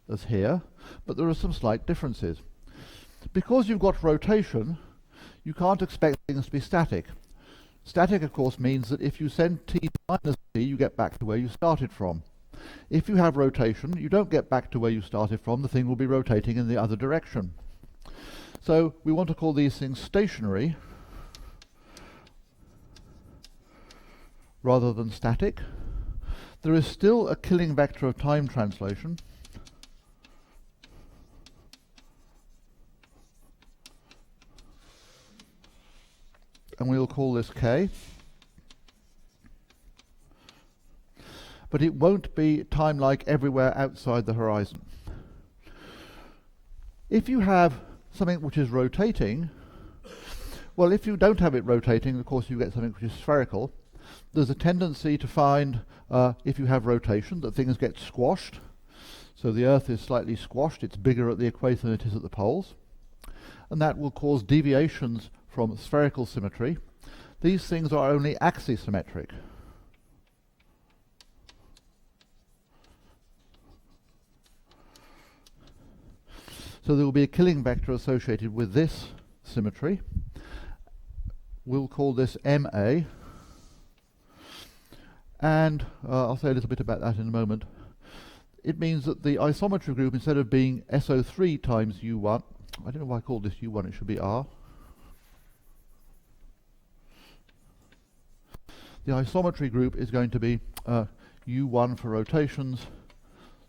as here, but there are some slight differences. Because you've got rotation, you can't expect things to be static. Static, of course, means that if you send t minus t, you get back to where you started from. If you have rotation, you don't get back to where you started from. The thing will be rotating in the other direction. So we want to call these things stationary rather than static. There is still a killing vector of time translation. And we'll call this k. But it won't be time-like everywhere outside the horizon. If you have something which is rotating, well, if you don't have it rotating, of course you get something which is spherical. There's a tendency to find, if you have rotation, that things get squashed. So the Earth is slightly squashed. It's bigger at the equator than it is at the poles. And that will cause deviations from spherical symmetry. These things are only axisymmetric. So there will be a killing vector associated with this symmetry. We'll call this MA. And I'll say a little bit about that in a moment. It means that the isometry group, instead of being SO3 times U1, I don't know why I called this U1, it should be R. The isometry group is going to be U1 for rotations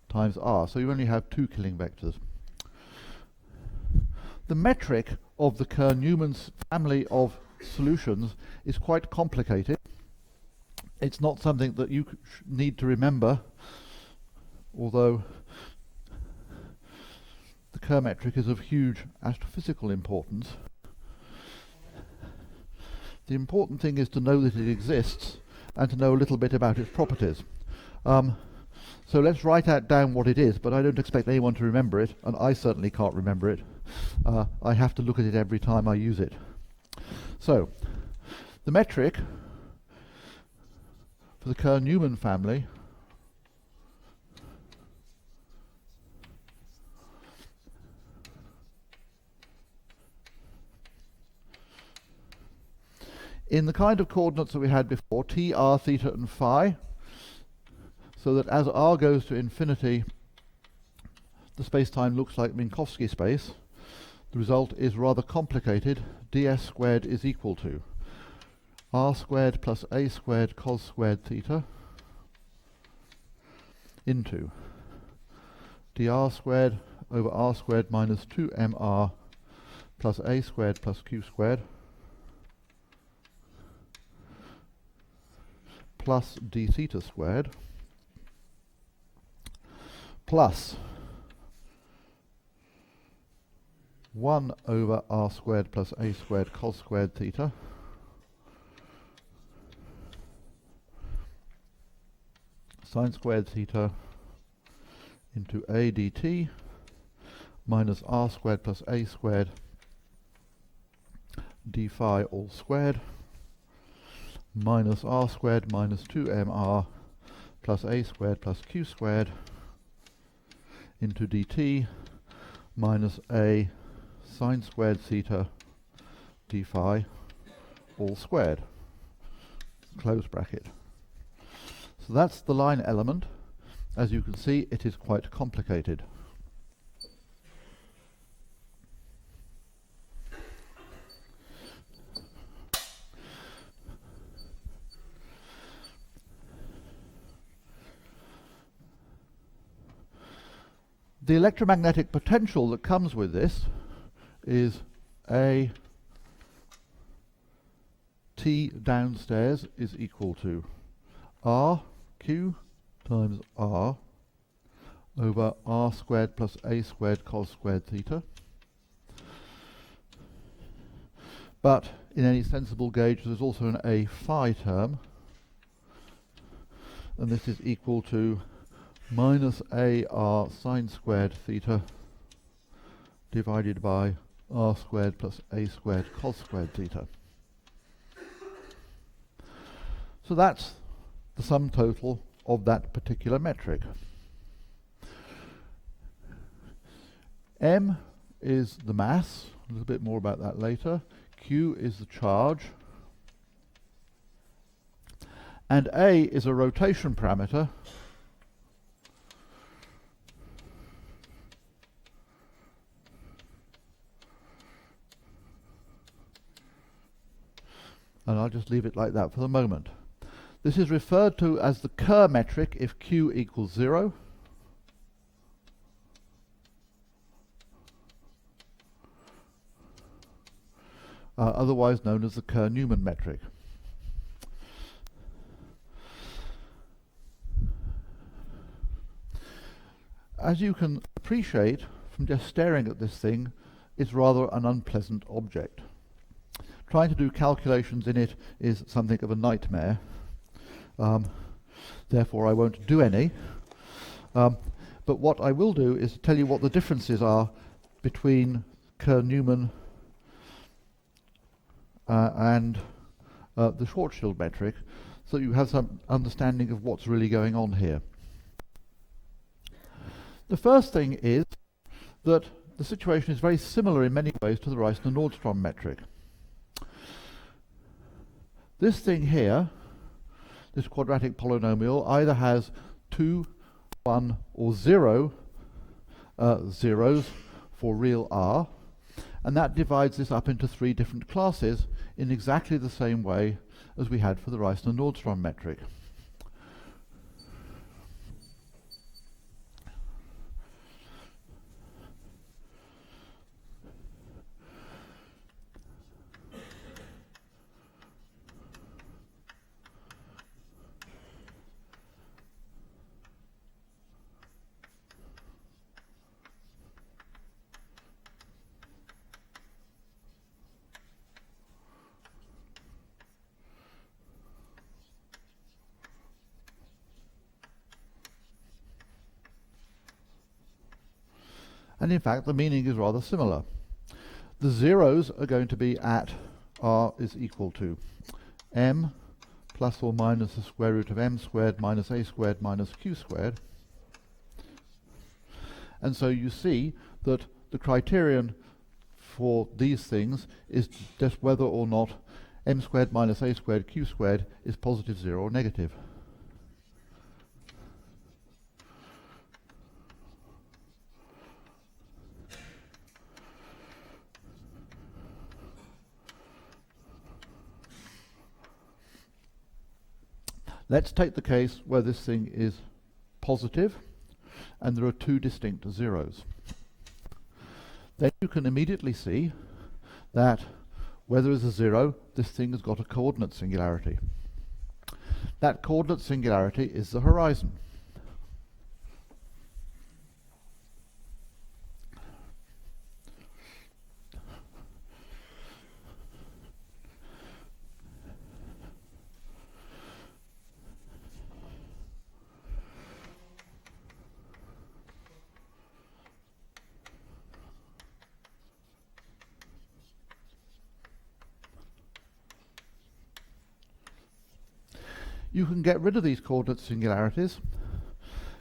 times R. So you only have two killing vectors. The metric of the Kerr-Newman family of solutions is quite complicated. It's not something that you need to remember, although the Kerr metric is of huge astrophysical importance. The important thing is to know that it exists and to know a little bit about its properties. So let's write out down what it is, but I don't expect anyone to remember it, and I certainly can't remember it. I have to look at it every time I use it. So, the metric for the Kerr-Newman family in the kind of coordinates that we had before, t, r, theta, and phi, so that as r goes to infinity, the space-time looks like Minkowski space. The result is rather complicated. ds squared is equal to r squared plus a squared cos squared theta into dr squared over r squared minus 2mr plus a squared plus q squared plus d theta squared plus 1 over r squared plus a squared cos squared theta sine squared theta into a dt minus r squared plus a squared d phi all squared minus r squared minus 2mr plus a squared plus q squared into dt minus a sine squared theta d phi all squared, close bracket. So that's the line element. As you can see, it is quite complicated. The electromagnetic potential that comes with this is a t downstairs is equal to r q times r over r squared plus a squared cos squared theta. But in any sensible gauge there's also an a phi term, and this is equal to minus ar sine squared theta divided by r squared plus a squared cos squared theta. So that's the sum total of that particular metric. M is the mass, a little bit more about that later. Q is the charge. And A is a rotation parameter. And I'll just leave it like that for the moment. This is referred to as the Kerr metric if Q equals 0. Otherwise known as the Kerr-Newman metric. As you can appreciate from just staring at this thing, it's rather an unpleasant object. Trying to do calculations in it is something of a nightmare. Therefore I won't do any. But what I will do is tell you what the differences are between Kerr-Newman and the Schwarzschild metric, so you have some understanding of what's really going on here. The first thing is that the situation is very similar in many ways to the Reissner-Nordstrom metric. This thing here, this quadratic polynomial, either has 2, 1, or 0 zeros for real r, and that divides this up into 3 different classes in exactly the same way as we had for the Reissner-Nordstrom metric. And in fact, the meaning is rather similar. The zeros are going to be at r is equal to m plus or minus the square root of m squared minus a squared minus q squared. And so you see that the criterion for these things is just whether or not m squared minus a squared q squared is positive, 0, or negative. Let's take the case where this thing is positive and there are 2 distinct zeros. Then you can immediately see that where there is a 0, this thing has got a coordinate singularity. That coordinate singularity is the horizon. You can get rid of these coordinate singularities.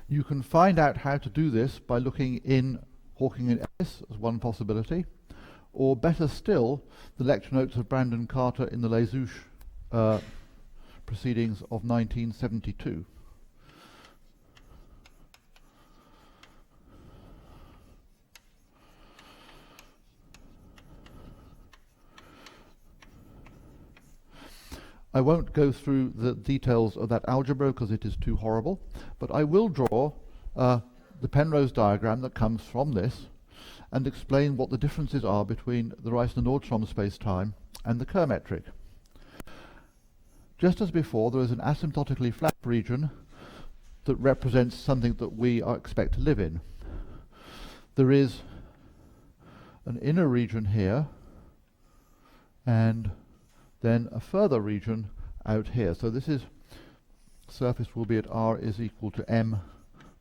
You can find out how to do this by looking in Hawking and Ellis as one possibility, or better still, the lecture notes of Brandon Carter in the Les Ouche proceedings of 1972. I won't go through the details of that algebra because it is too horrible, but I will draw the Penrose diagram that comes from this and explain what the differences are between the Reissner-Nordstrom space-time and the Kerr metric. Just as before, there is an asymptotically flat region that represents something that we expect to live in. There is an inner region here and then a further region out here. So this surface will be at r is equal to m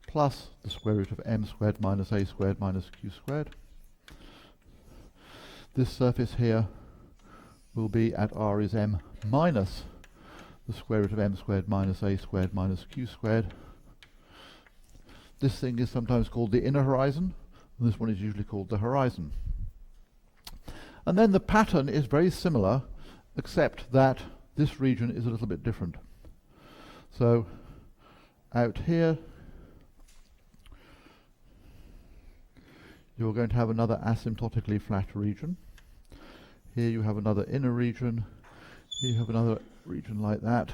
plus the square root of m squared minus a squared minus q squared. This surface here will be at r is m minus the square root of m squared minus a squared minus q squared. This thing is sometimes called the inner horizon, And this one is usually called the horizon. And then the pattern is very similar, except that this region is a little bit different. So out here, you're going to have another asymptotically flat region. Here you have another inner region. Here you have another region like that.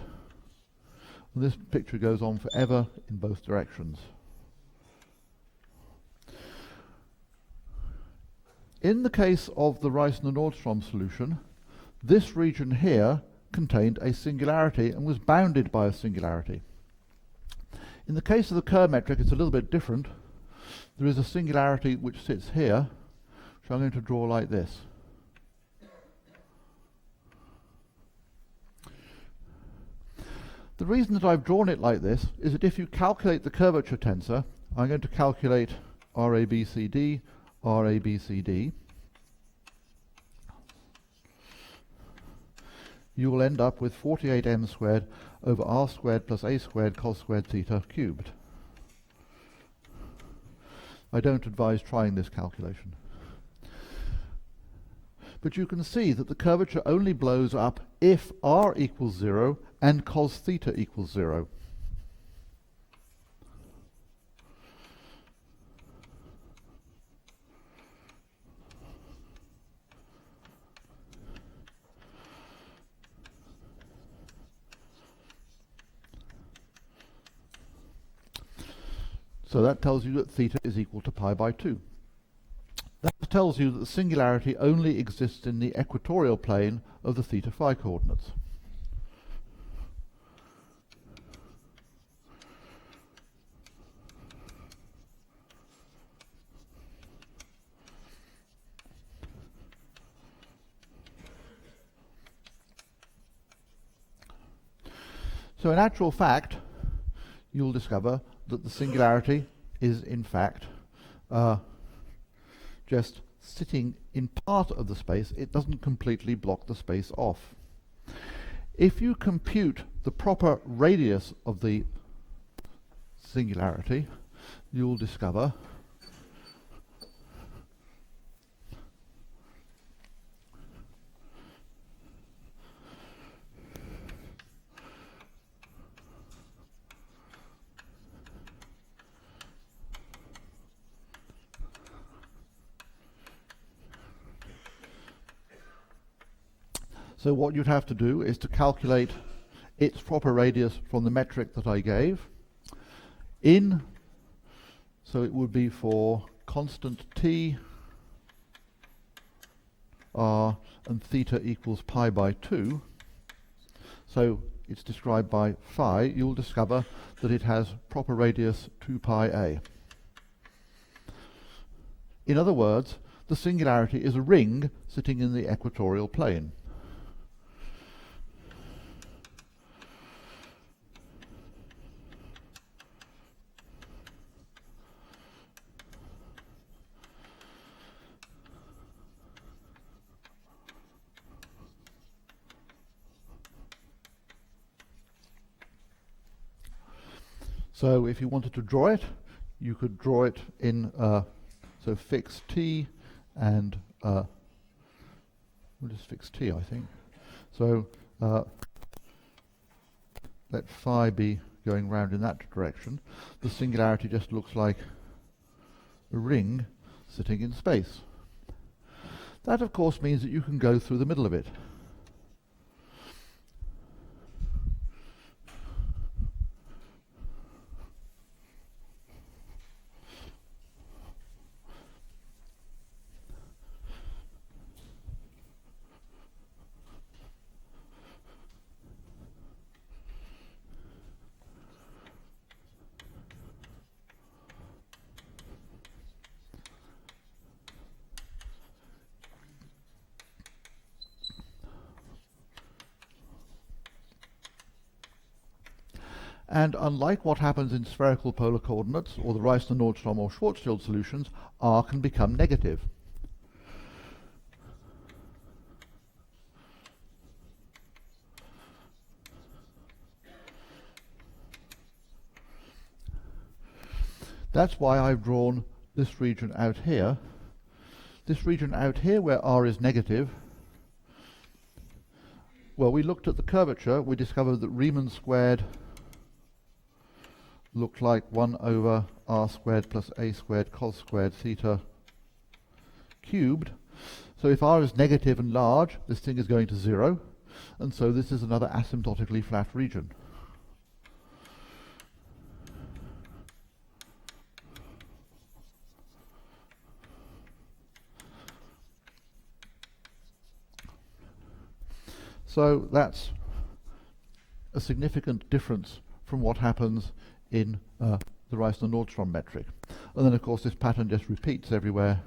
And this picture goes on forever in both directions. In the case of the Reissner-Nordstrom solution, this region here contained a singularity and was bounded by a singularity. In the case of the Kerr metric, it's a little bit different. There is a singularity which sits here, which I'm going to draw like this. The reason that I've drawn it like this is that if you calculate the curvature tensor, I'm going to calculate RABCD, RABCD. You will end up with 48m squared over r squared plus a squared cos squared theta cubed. I don't advise trying this calculation. But you can see that the curvature only blows up if r equals 0 and cos theta equals 0. So that tells you that theta is equal to pi by 2. That tells you that the singularity only exists in the equatorial plane of the theta phi coordinates. So in actual fact, you'll discover that the singularity is in fact just sitting in part of the space. It doesn't completely block the space off. If you compute the proper radius of the singularity, you'll discover so what you'd have to do is to calculate its proper radius from the metric that I gave. So it would be for constant t, r, and theta equals pi by 2. So it's described by phi. You'll discover that it has proper radius 2 pi a. In other words, the singularity is a ring sitting in the equatorial plane. So if you wanted to draw it, you could draw it in, so fix t and, we'll just fix t, I think. So let phi be going round in that direction. The singularity just looks like a ring sitting in space. That, of course, means that you can go through the middle of it. And unlike what happens in spherical polar coordinates or the Reissner-Nordstrom or Schwarzschild solutions, r can become negative. That's why I've drawn this region out here. This region out here where r is negative, well, we looked at the curvature, we discovered that Riemann squared looked like 1 over r squared plus a squared cos squared theta cubed. So if r is negative and large, this thing is going to 0, and so this is another asymptotically flat region. So that's a significant difference from what happens in the Reissner-Nordstrom metric. And then, of course, this pattern just repeats everywhere,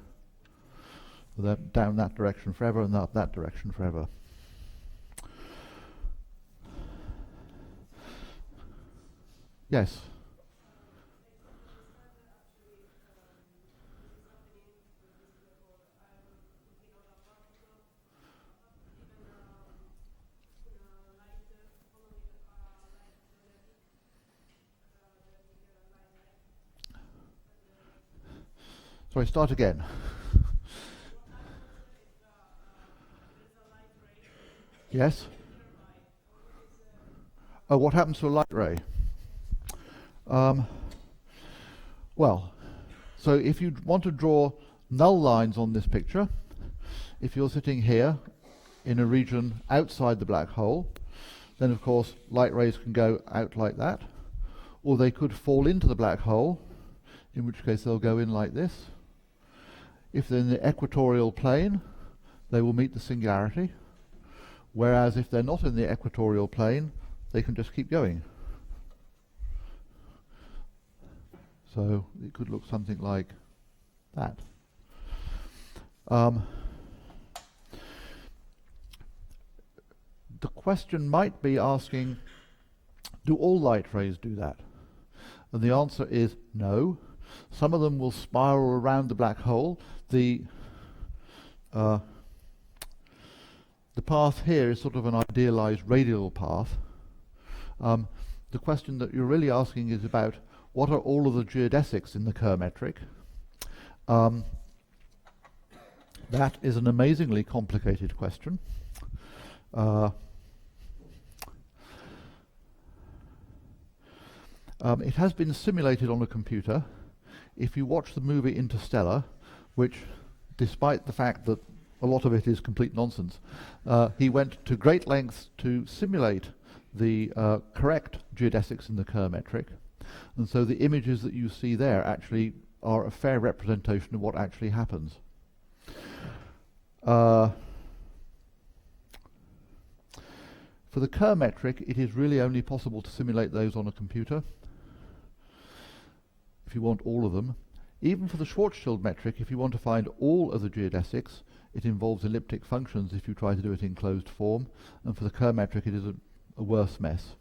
down that direction forever and up that direction forever. Yes? Sorry, start again. Yes? Oh, what happens to a light ray? Well, so if you want to draw null lines on this picture, if you're sitting here in a region outside the black hole, then of course light rays can go out like that, or they could fall into the black hole, in which case they'll go in like this. If they're in the equatorial plane, they will meet the singularity, whereas if they're not in the equatorial plane, they can just keep going. So it could look something like that. The question might be asking, do all light rays do that? And the answer is no. Some of them will spiral around the black hole. The path here is sort of an idealized radial path. The question that you're really asking is about what are all of the geodesics in the Kerr metric. That is an amazingly complicated question. It has been simulated on a computer. If you watch the movie Interstellar, which, despite the fact that a lot of it is complete nonsense, he went to great lengths to simulate the correct geodesics in the Kerr metric, and so the images that you see there actually are a fair representation of what actually happens. For the Kerr metric, it is really only possible to simulate those on a computer, if you want all of them. Even for the Schwarzschild metric, if you want to find all of the geodesics, it involves elliptic functions if you try to do it in closed form, and for the Kerr metric it is a worse mess.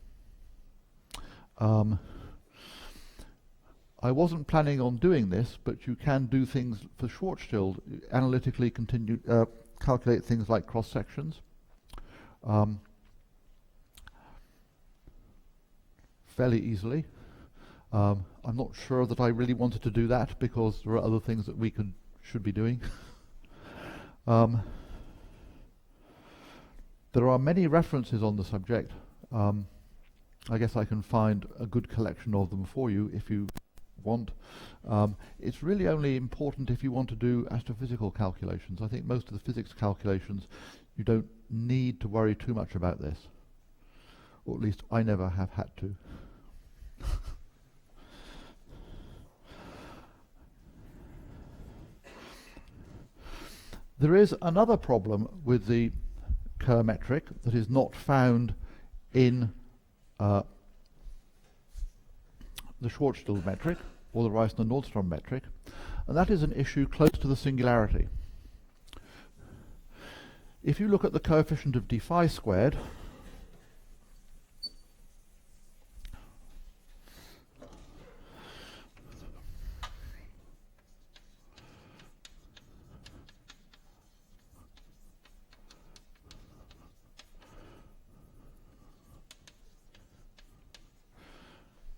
I wasn't planning on doing this, but you can do things for Schwarzschild, analytically calculate things like cross sections. Fairly easily. I'm not sure that I really wanted to do that because there are other things that we should be doing. There are many references on the subject. I guess I can find a good collection of them for you if you want. It's really only important if you want to do astrophysical calculations. I think most of the physics calculations, you don't need to worry too much about this. Or at least I never have had to. There is another problem with the Kerr metric that is not found in the Schwarzschild metric or the Reissner-Nordstrom metric, and that is an issue close to the singularity. If you look at the coefficient of d phi squared,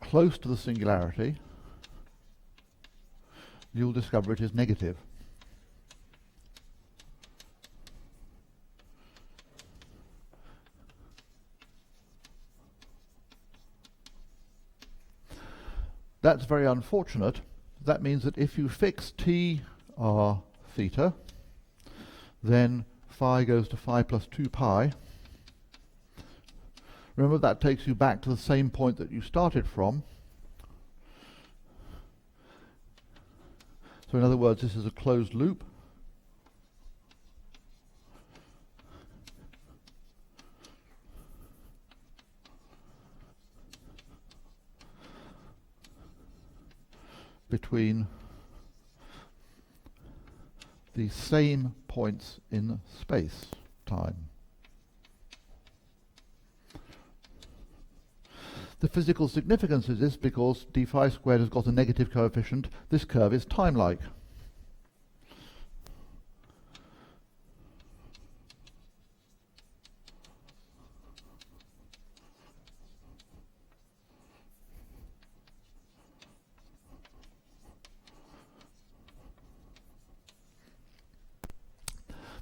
close to the singularity, you'll discover it is negative. That's very unfortunate. That means that if you fix t r theta, then phi goes to phi plus 2 pi. Remember, that takes you back to the same point that you started from. So in other words, this is a closed loop. Between the same points in space time. The physical significance of this, because d phi squared has got a negative coefficient, this curve is time-like.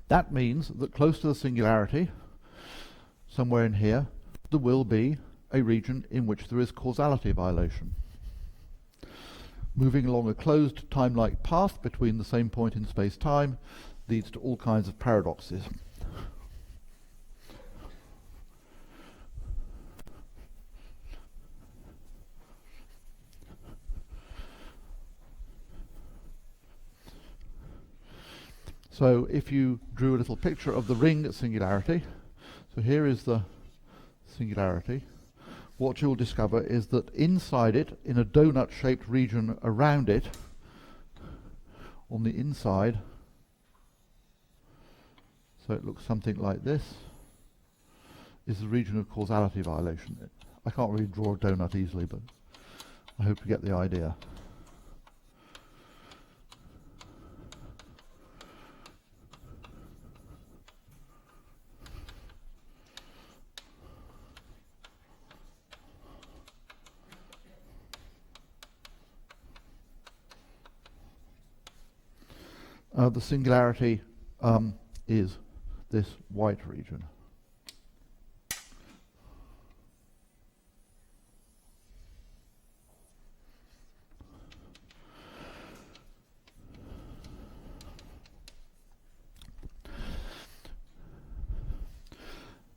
That means that close to the singularity, somewhere in here, there will be a region in which there is causality violation. Moving along a closed time-like path between the same point in space-time leads to all kinds of paradoxes. So if you drew a little picture of the ring singularity, so here is the singularity, what you'll discover is that inside it, in a donut-shaped region around it, on the inside, so it looks something like this, is the region of causality violation. I can't really draw a donut easily, but I hope you get the idea. The singularity is this white region.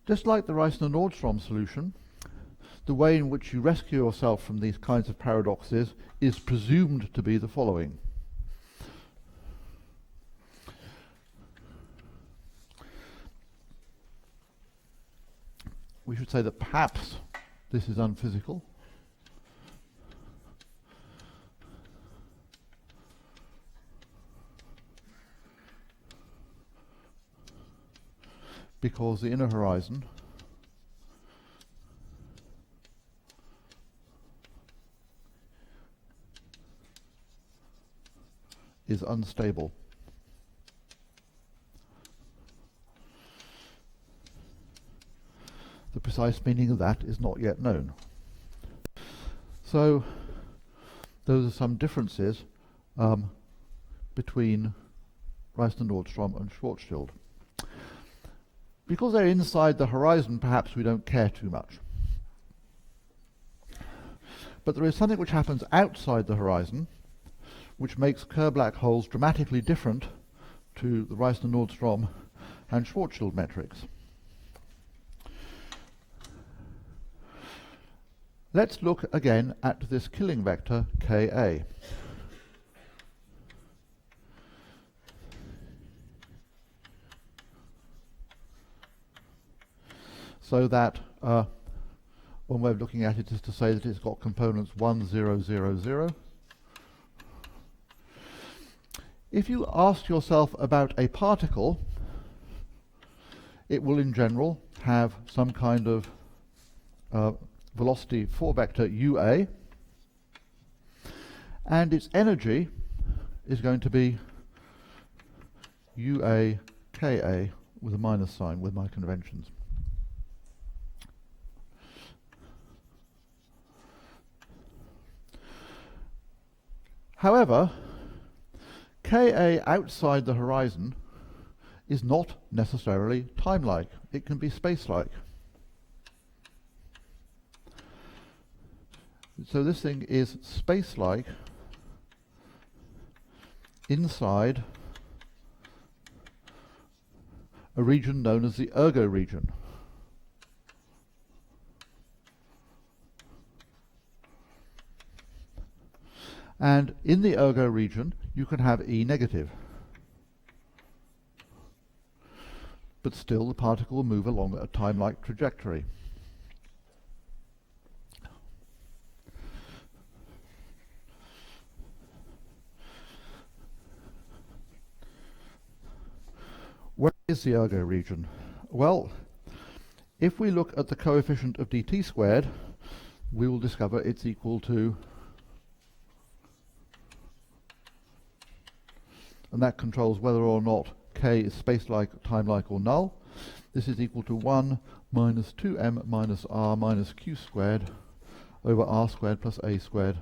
Just like the Reissner-Nordstrom solution, the way in which you rescue yourself from these kinds of paradoxes is presumed to be the following. We should say that perhaps this is unphysical. Because the inner horizon is unstable. The precise meaning of that is not yet known. So those are some differences between Reissner-Nordstrom and Schwarzschild. Because they're inside the horizon, perhaps we don't care too much. But there is something which happens outside the horizon which makes Kerr black holes dramatically different to the Reissner-Nordstrom and Schwarzschild metrics. Let's look again at this killing vector Ka. So that one way of looking at it is to say that it's got components 1, 0, 0, 0. If you ask yourself about a particle, it will in general have some kind of velocity 4 vector UA, and its energy is going to be UA Ka with a minus sign with my conventions. However, Ka outside the horizon is not necessarily time-like. It can be space-like. So this thing is space-like inside a region known as the Ergo region. And in the Ergo region, you can have E negative. But still, the particle will move along a time-like trajectory. Where is the Ergo region? Well, if we look at the coefficient of dt squared, we will discover it's equal to, and that controls whether or not k is space-like, time-like, or null. This is equal to 1 minus 2m minus r minus q squared over r squared plus a squared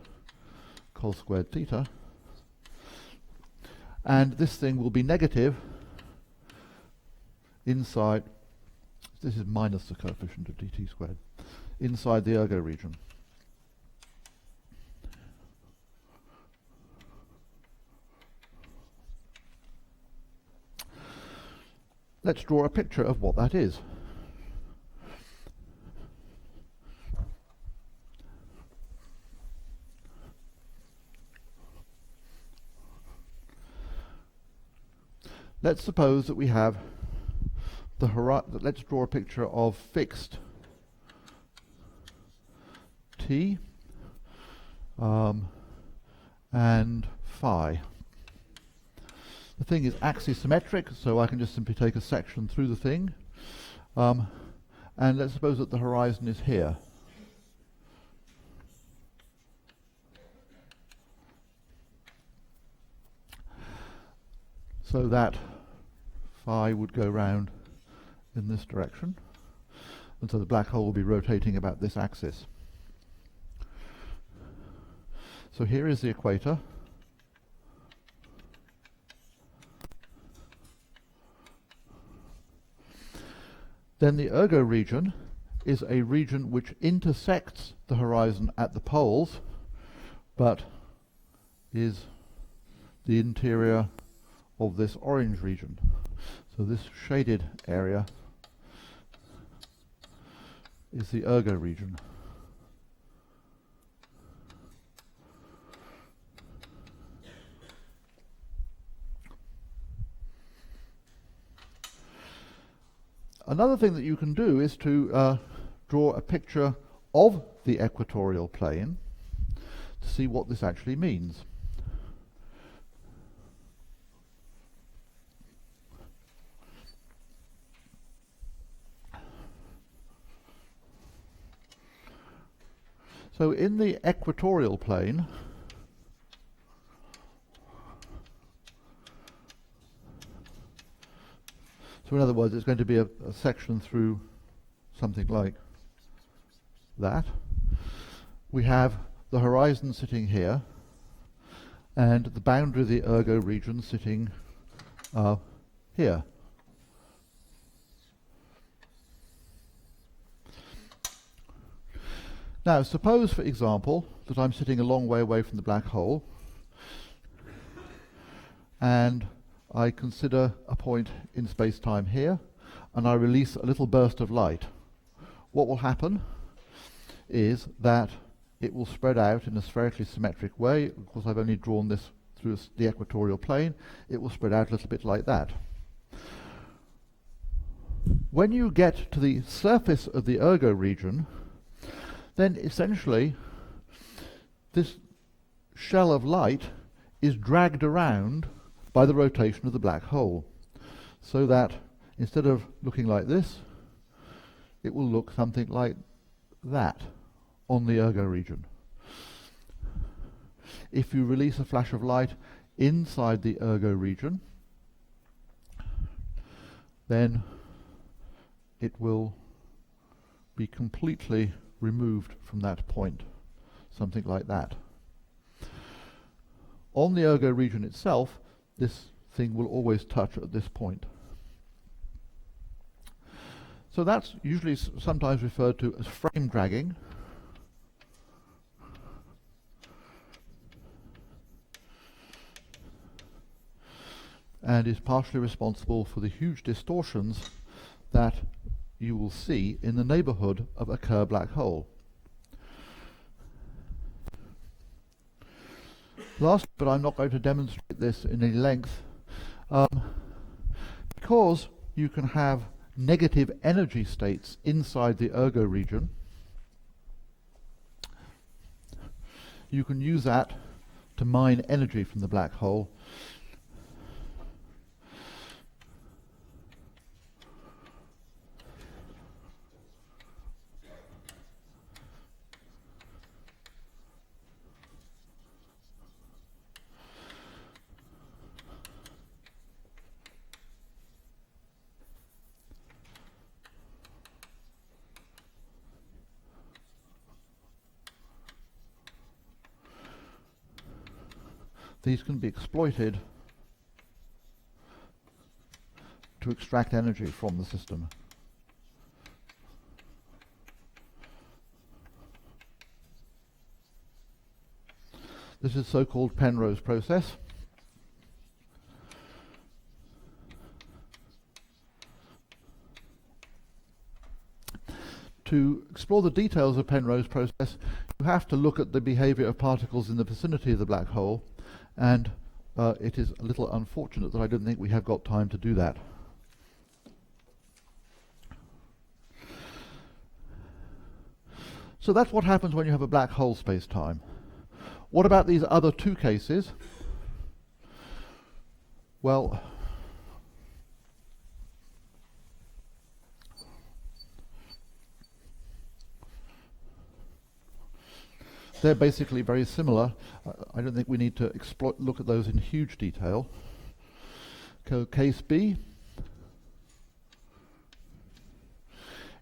cos squared theta. And this thing will be negative inside, this is minus the coefficient of dt squared, inside the Ergo region. Let's draw a picture of what that is. Let's suppose that we have let's draw a picture of fixed t and phi. The thing is axisymmetric, so I can just simply take a section through the thing. And let's suppose that the horizon is here. So that phi would go round in this direction, and so the black hole will be rotating about this axis. So here is the equator. Then the Ergo region is a region which intersects the horizon at the poles, but is the interior of this orange region. So this shaded area is the Ergo region. Another thing that you can do is to draw a picture of the equatorial plane to see what this actually means. So in the equatorial plane, so in other words, it's going to be a section through something like that. We have the horizon sitting here, and the boundary of the Ergo region sitting here. Now, suppose, for example, that I'm sitting a long way away from the black hole, and I consider a point in space-time here, and I release a little burst of light. What will happen is that it will spread out in a spherically symmetric way. Of course, I've only drawn this through the equatorial plane. It will spread out a little bit like that. When you get to the surface of the Ergo region, then essentially this shell of light is dragged around by the rotation of the black hole, so that instead of looking like this, it will look something like that on the Ergo region. If you release a flash of light inside the Ergo region, then it will be completely removed from that point, something like that. On the Ergo region itself, this thing will always touch at this point. So that's usually sometimes referred to as frame dragging. And is partially responsible for the huge distortions that you will see in the neighborhood of a Kerr black hole. Last, but I'm not going to demonstrate this in any length, because you can have negative energy states inside the Ergo region, you can use that to mine energy from the black hole. These can be exploited to extract energy from the system. This is so-called Penrose process. To explore the details of Penrose process, you have to look at the behavior of particles in the vicinity of the black hole, and it is a little unfortunate that I don't think we have got time to do that. So that's what happens when you have a black hole space-time. What about these other two cases? Well, they're basically very similar. I don't think we need to look at those in huge detail. Case B.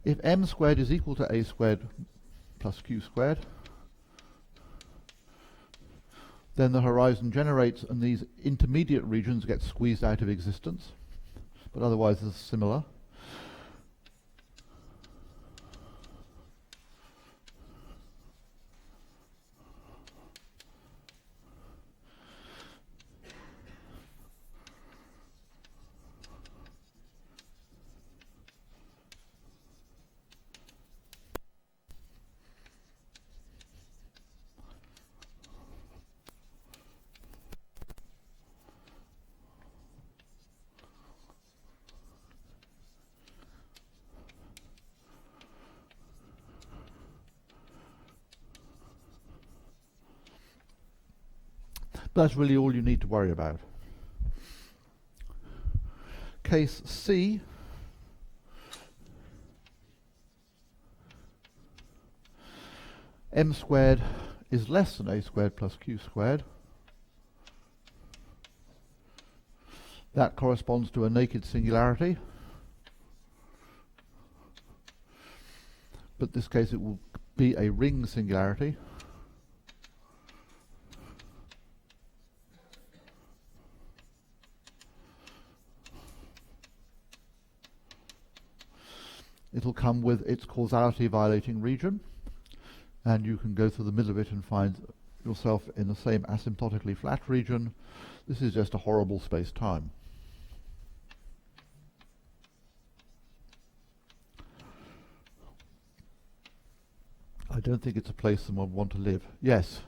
If m squared is equal to a squared plus q squared, then the horizon generates and these intermediate regions get squeezed out of existence, but otherwise it's similar. That's really all you need to worry about. Case C. M squared is less than a squared plus q squared. That corresponds to a naked singularity. But in this case it will be a ring singularity. It'll come with its causality violating region, and you can go through the middle of it and find yourself in the same asymptotically flat region. This is just a horrible space-time. I don't think it's a place someone would want to live. Yes?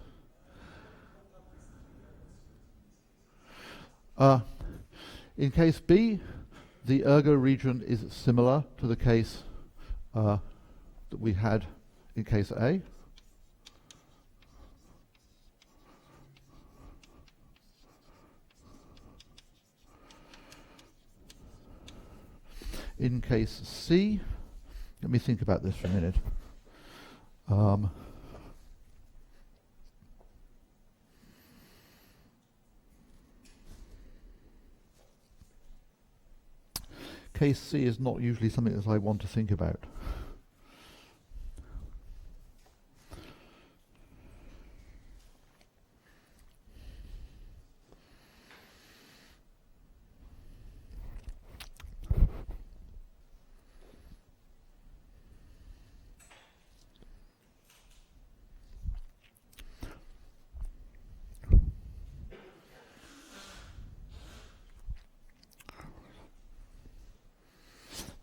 In case B, the Ergo region is similar to the case that we had in case A. In case C, let me think about this for a minute. Case C is not usually something that I want to think about.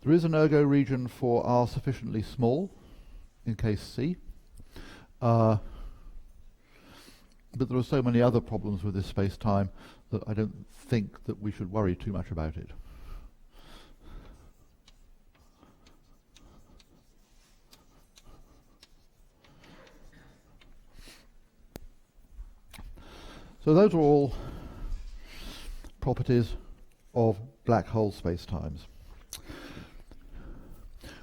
There is an ergo region for R sufficiently small, in case C. But there are so many other problems with this space-time that I don't think that we should worry too much about it. So those are all properties of black hole spacetimes.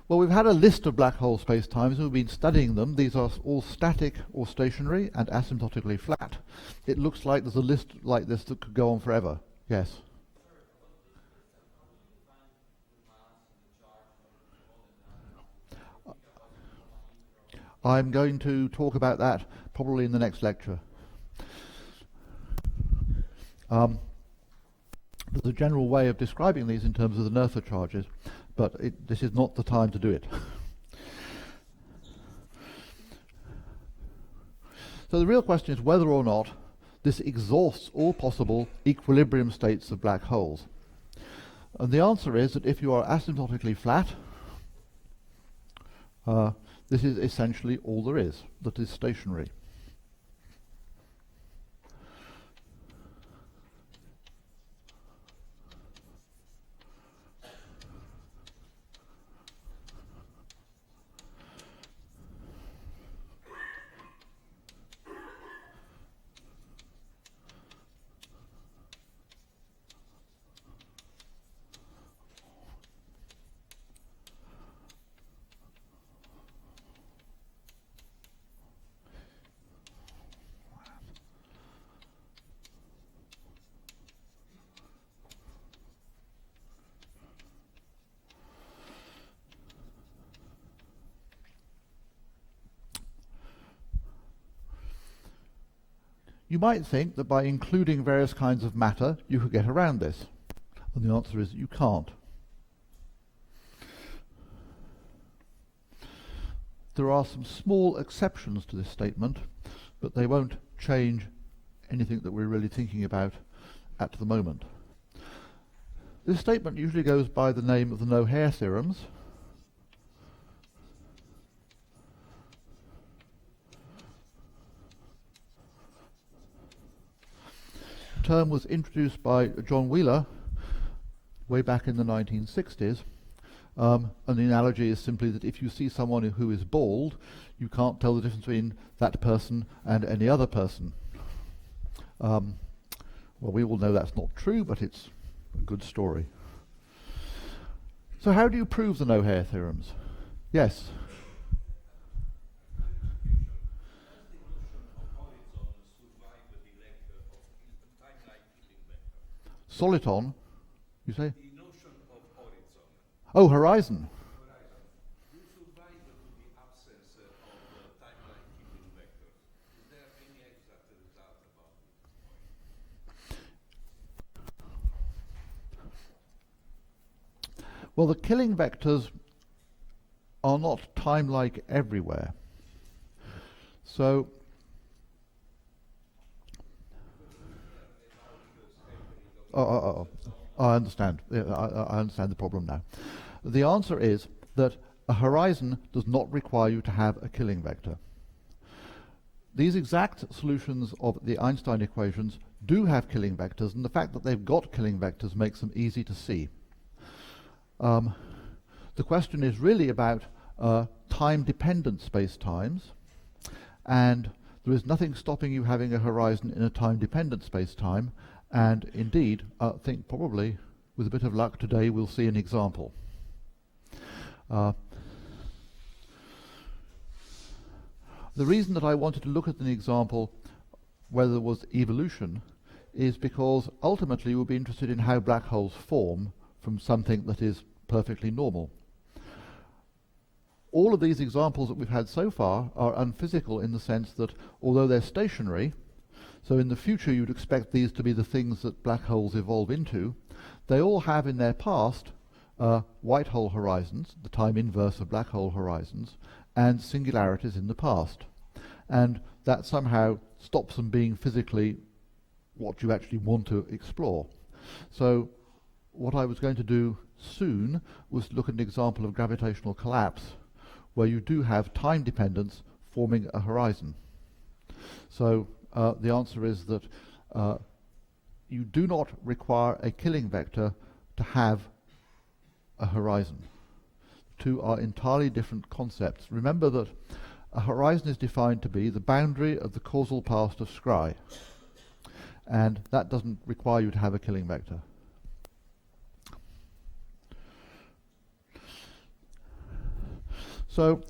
Well, we've had a list of black hole spacetimes and we've been studying them. These are all static or stationary and asymptotically flat. It looks like there's a list like this that could go on forever. Yes? I'm going to talk about that probably in the next lecture. There's a general way of describing these in terms of the Noether charges, but this is not the time to do it. So the real question is whether or not this exhausts all possible equilibrium states of black holes. And the answer is that if you are asymptotically flat, this is essentially all there is that is stationary. You might think that by including various kinds of matter, you could get around this. And the answer is you can't. There are some small exceptions to this statement, but they won't change anything that we're really thinking about at the moment. This statement usually goes by the name of the no-hair theorems. Term was introduced by John Wheeler way back in the 1960s, and the analogy is simply that if you see someone who is bald, you can't tell the difference between that person and any other person. Well, we all know that's not true, but it's a good story. So how do you prove the no-hair theorems? Yes? Soliton, you say? The notion of horizon. Oh, horizon. You survive to the absence of the timeline killing vectors. Is there any exact result about this point? Well, the killing vectors are not time-like everywhere. So I understand. I understand the problem now. The answer is that a horizon does not require you to have a killing vector. These exact solutions of the Einstein equations do have killing vectors, and the fact that they've got killing vectors makes them easy to see. The question is really about time-dependent space-times, and there is nothing stopping you having a horizon in a time-dependent space-time. And indeed, I think probably, with a bit of luck today, we'll see an example. The reason that I wanted to look at an example where there was evolution is because ultimately we'll be interested in how black holes form from something that is perfectly normal. All of these examples that we've had so far are unphysical in the sense that although they're stationary, so in the future you'd expect these to be the things that black holes evolve into, they all have in their past white hole horizons, the time inverse of black hole horizons, and singularities in the past. And that somehow stops them being physically what you actually want to explore. So what I was going to do soon was to look at an example of gravitational collapse where you do have time dependence forming a horizon. So the answer is that you do not require a killing vector to have a horizon. Two are entirely different concepts. Remember that a horizon is defined to be the boundary of the causal past of scry, and that doesn't require you to have a killing vector. So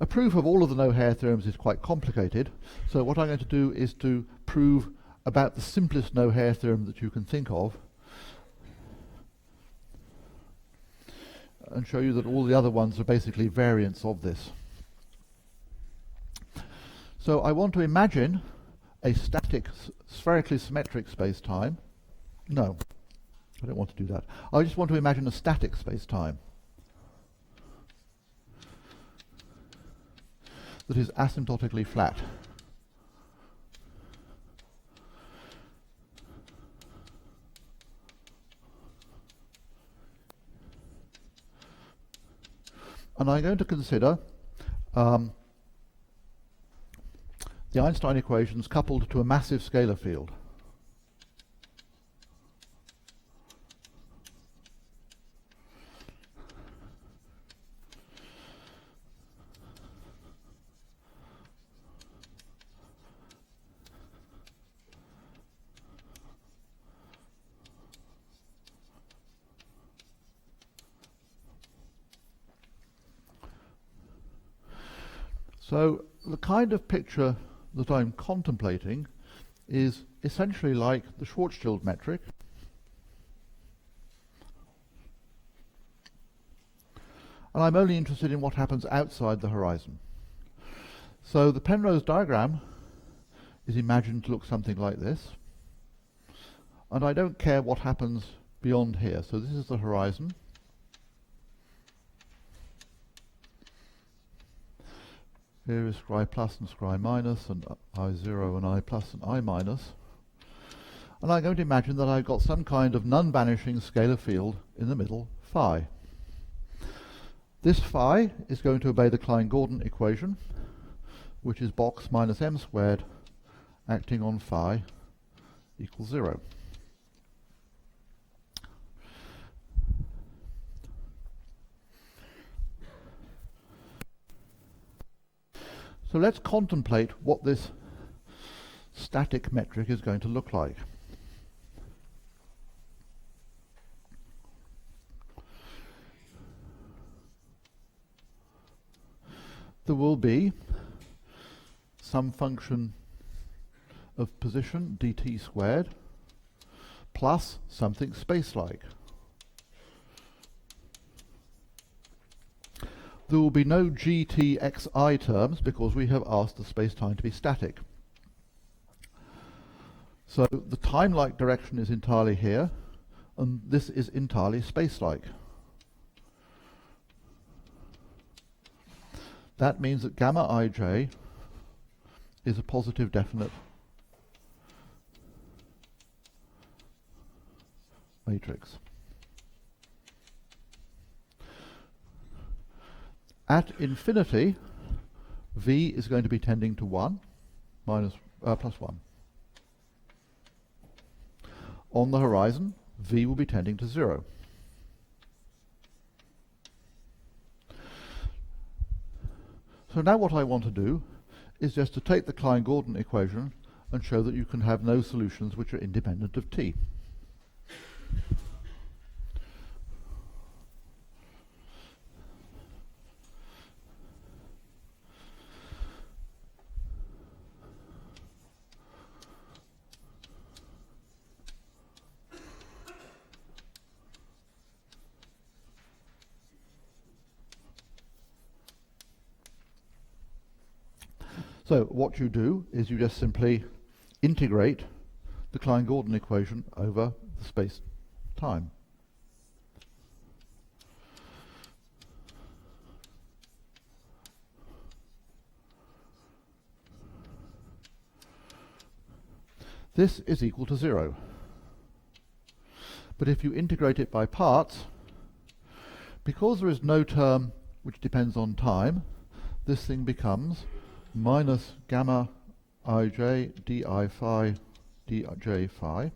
a proof of all of the no-hair theorems is quite complicated, so what I'm going to do is to prove about the simplest no-hair theorem that you can think of and show you that all the other ones are basically variants of this. So I want to imagine a static, spherically symmetric space-time. No, I don't want to do that. I just want to imagine a static space-time that is asymptotically flat. And I'm going to consider the Einstein equations coupled to a massive scalar field. So the kind of picture that I'm contemplating is essentially like the Schwarzschild metric. And I'm only interested in what happens outside the horizon. So the Penrose diagram is imagined to look something like this. And I don't care what happens beyond here. So this is the horizon. Here is scry plus and scry minus, and I0 and I plus and I minus. And I'm going to imagine that I've got some kind of non-vanishing scalar field in the middle, phi. This phi is going to obey the Klein-Gordon equation, which is box minus m squared acting on phi equals 0. So let's contemplate what this static metric is going to look like. There will be some function of position dt squared plus something space-like. There will be no GTXI terms because we have asked the space-time to be static. So the time-like direction is entirely here, and this is entirely space-like. That means that gamma ij is a positive definite matrix. At infinity, v is going to be tending to 1 minus plus 1. On the horizon, v will be tending to 0. So now what I want to do is just to take the Klein-Gordon equation and show that you can have no solutions which are independent of t. So what you do is you just simply integrate the Klein-Gordon equation over the space-time. This is equal to 0. But if you integrate it by parts, Because there is no term which depends on time, this thing becomes minus gamma ij di phi dj phi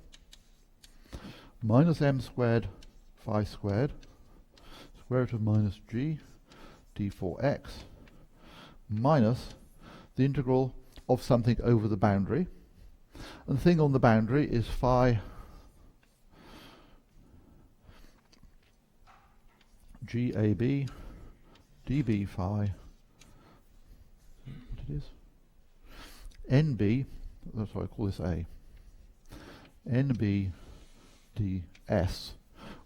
minus m squared phi squared square root of minus g d4x minus the integral of something over the boundary. And the thing on the boundary is phi GAB dB phi, what it is, NB, that's why I call this A, NB ds,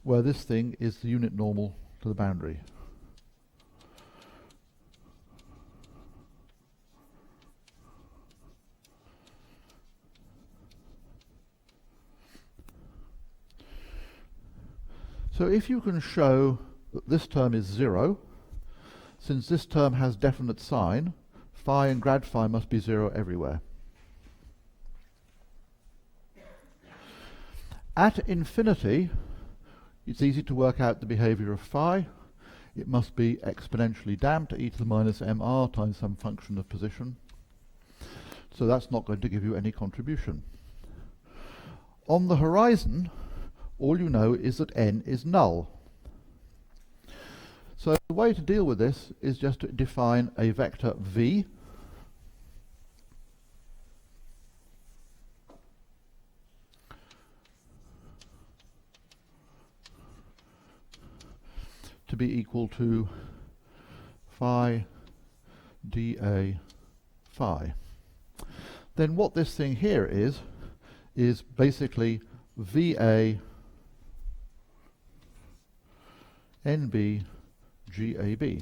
where this thing is the unit normal to the boundary. So if you can show that this term is 0, since this term has definite sign, phi and grad phi must be 0 everywhere. At infinity, it's easy to work out the behavior of phi. It must be exponentially damped, e to the minus mr times some function of position. So that's not going to give you any contribution. On the horizon, all you know is that n is null. So the way to deal with this is just to define a vector v to be equal to phi dA phi. Then what this thing here is basically VA NB GAB.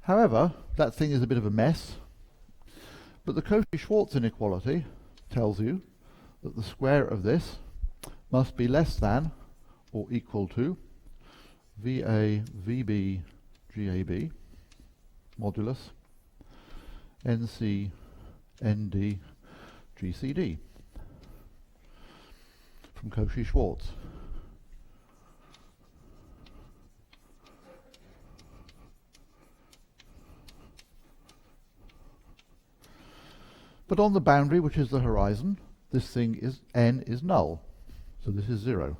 However, that thing is a bit of a mess, but the Cauchy-Schwarz inequality tells you that the square of this must be less than or equal to VA VB GAB modulus NC ND GCD from Cauchy-Schwarz. But on the boundary, which is the horizon, this thing is n is null, so this is 0.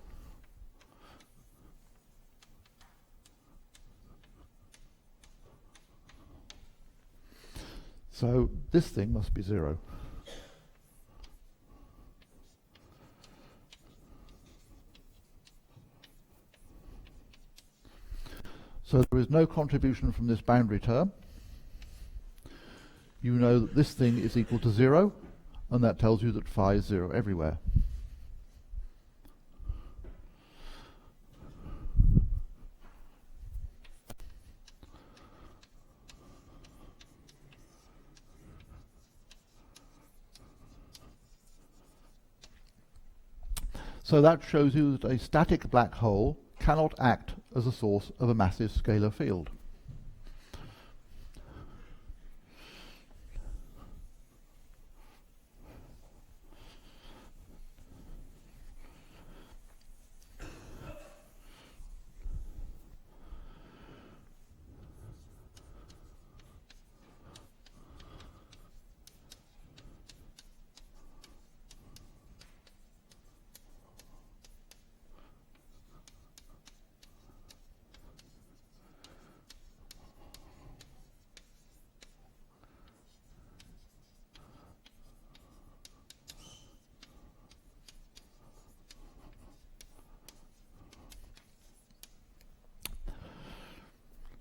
So this thing must be 0. So there is no contribution from this boundary term. You know that this thing is equal to 0, and that tells you that phi is 0 everywhere. So that shows you that a static black hole cannot act as a source of a massive scalar field.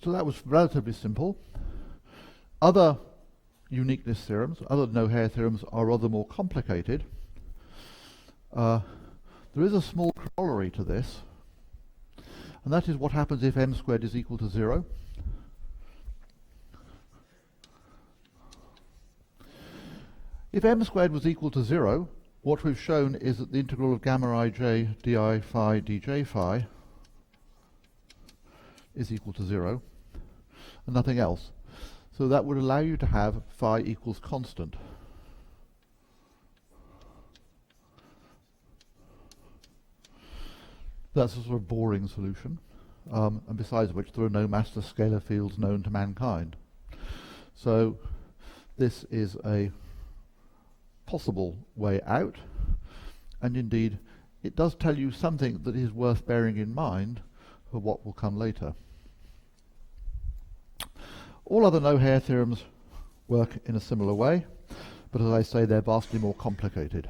So that was relatively simple. Other uniqueness theorems, other no-hair theorems, are rather more complicated. There is a small corollary to this, and that is what happens if m squared is equal to 0. If m squared was equal to 0, what we've shown is that the integral of gamma ij di phi dj phi is equal to 0, and nothing else. So that would allow you to have phi equals constant. That's a sort of boring solution, and besides which there are no master scalar fields known to mankind. So this is a possible way out, and indeed it does tell you something that is worth bearing in mind for what will come later. All other no-hair theorems work in a similar way, but as I say, they're vastly more complicated.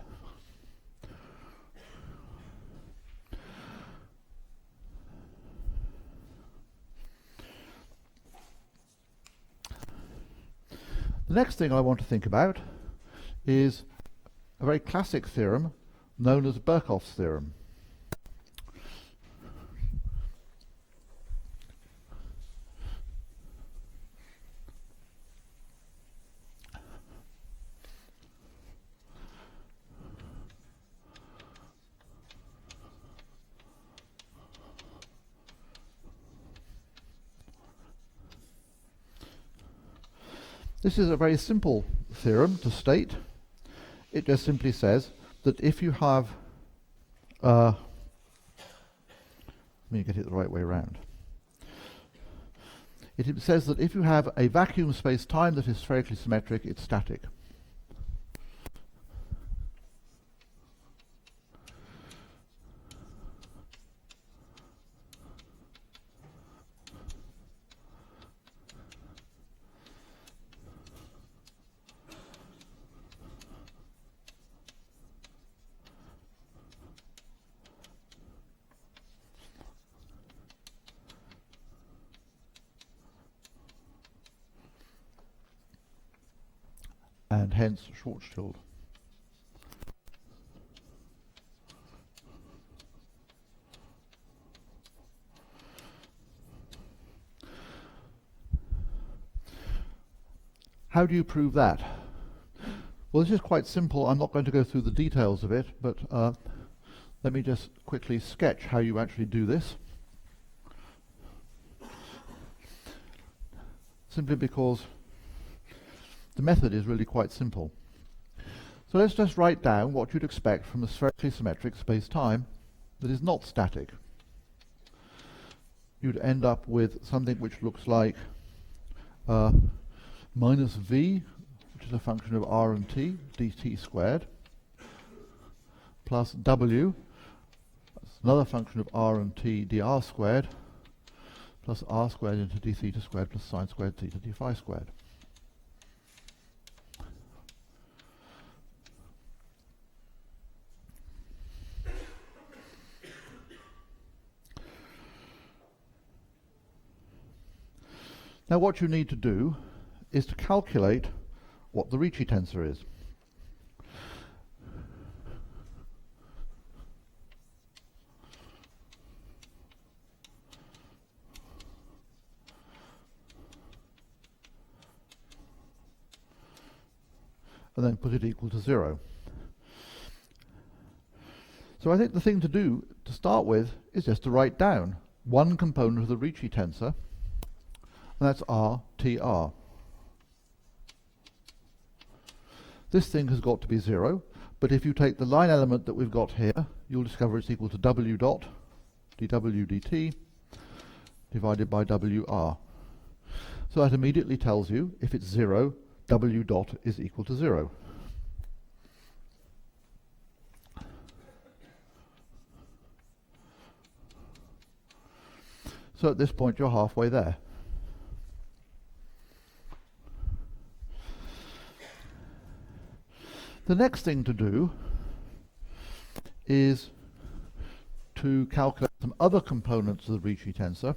The next thing I want to think about is a very classic theorem known as Birkhoff's theorem. This is a very simple theorem to state. It just simply says that if you have, let me get it the right way around. It says that if you have a vacuum space-time that is spherically symmetric, it's static. And hence Schwarzschild. How do you prove that? Well, this is quite simple. I'm not going to go through the details of it, but let me just quickly sketch how you actually do this. Simply because the method is really quite simple. So let's just write down what you'd expect from a spherically symmetric space-time that is not static. You'd end up with something which looks like minus v, which is a function of r and t, dt squared, plus w, that's another function of r and t, dr squared, plus r squared into d theta squared plus sine squared theta d phi squared. Now what you need to do is to calculate what the Ricci tensor is. And then put it equal to 0. So I think the thing to do to start with is just to write down one component of the Ricci tensor, and that's RTR. This thing has got to be 0, but if you take the line element that we've got here, you'll discover it's equal to W dot dW dt divided by WR. So that immediately tells you if it's 0, W dot is equal to 0. So at this point you're halfway there. The next thing to do is to calculate some other components of the Ricci tensor.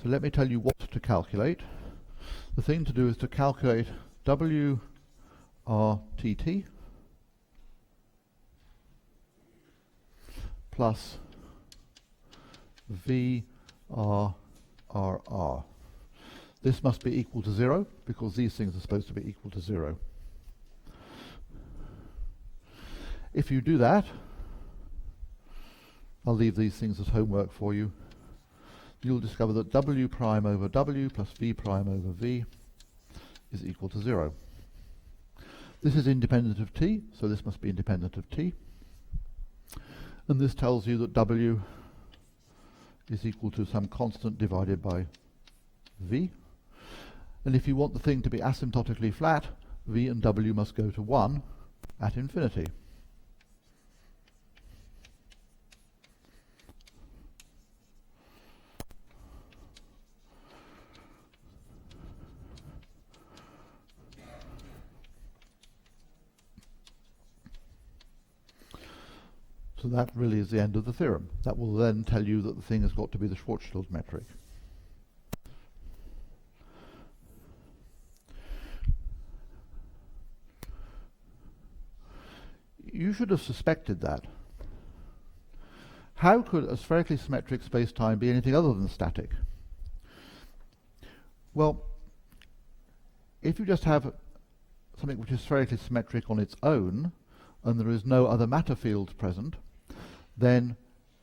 So let me tell you what to calculate. The thing to do is to calculate WRTT plus VRRR. This must be equal to 0 because these things are supposed to be equal to 0. If you do that, I'll leave these things as homework for you. You'll discover that W prime over W plus V prime over V is equal to 0. This is independent of t, so this must be independent of t. And this tells you that w is equal to some constant divided by v. And if you want the thing to be asymptotically flat, v and w must go to 1 at infinity. So that really is the end of the theorem. That will then tell you that the thing has got to be the Schwarzschild metric. You should have suspected that. How could a spherically symmetric space-time be anything other than static? Well, if you just have something which is spherically symmetric on its own, and there is no other matter field present, then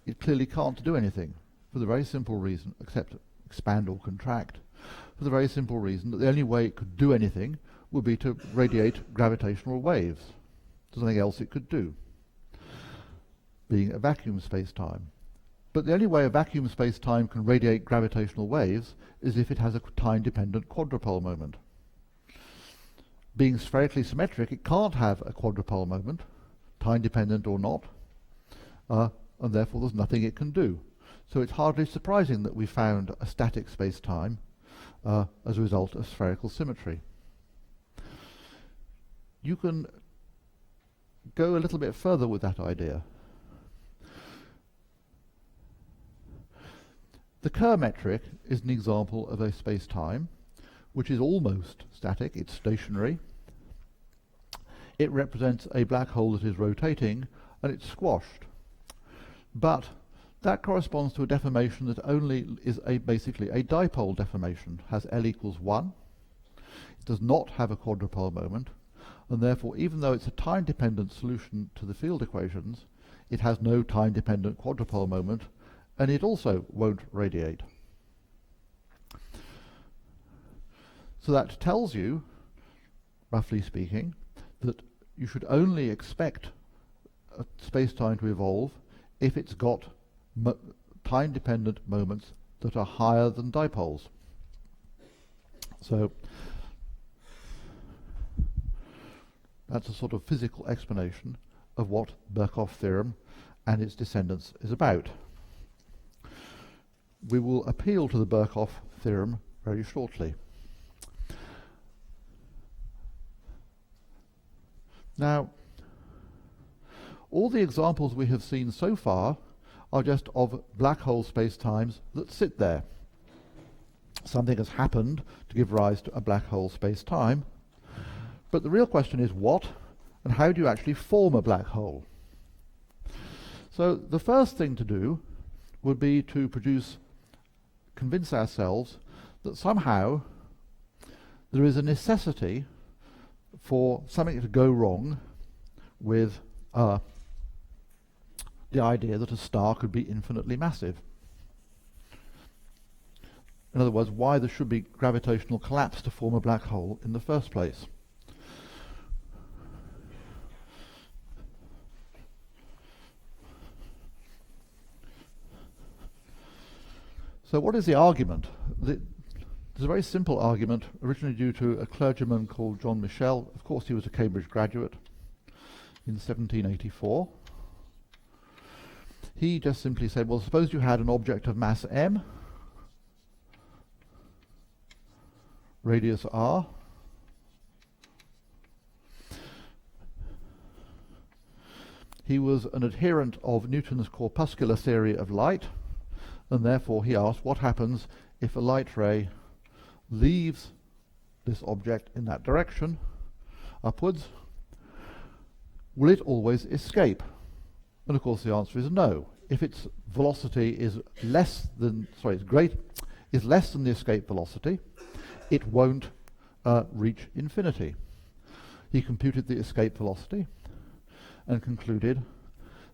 it clearly can't do anything, for the very simple reason, except expand or contract, for the very simple reason that the only way it could do anything would be to radiate gravitational waves. There's nothing else it could do, being a vacuum space-time. But the only way a vacuum space-time can radiate gravitational waves is if it has a time-dependent quadrupole moment. Being spherically symmetric, it can't have a quadrupole moment, time-dependent or not, and therefore there's nothing it can do. So it's hardly surprising that we found a static space-time as a result of spherical symmetry. You can go a little bit further with that idea. The Kerr metric is an example of a space-time which is almost static, it's stationary. It represents a black hole that is rotating and it's squashed. But that corresponds to a deformation that only is basically a dipole deformation, has L equals 1. It does not have a quadrupole moment, and therefore even though it's a time-dependent solution to the field equations, it has no time-dependent quadrupole moment, and it also won't radiate. So that tells you, roughly speaking, that you should only expect a space-time to evolve if it's got time-dependent moments that are higher than dipoles. So that's a sort of physical explanation of what Birkhoff theorem and its descendants is about. We will appeal to the Birkhoff theorem very shortly. Now, all the examples we have seen so far are just of black hole spacetimes that sit there. Something has happened to give rise to a black hole spacetime, but the real question is what and how do you actually form a black hole? So the first thing to do would be to convince ourselves that somehow there is a necessity for something to go wrong with the idea that a star could be infinitely massive. In other words, why there should be gravitational collapse to form a black hole in the first place. So what is the argument? There's a very simple argument, originally due to a clergyman called John Michel. Of course, he was a Cambridge graduate in 1784. He just simply said, well, suppose you had an object of mass m, radius r, he was an adherent of Newton's corpuscular theory of light, and therefore he asked what happens if a light ray leaves this object in that direction, upwards, will it always escape? And of course the answer is no. If its velocity is less than the escape velocity, it won't reach infinity. He computed the escape velocity and concluded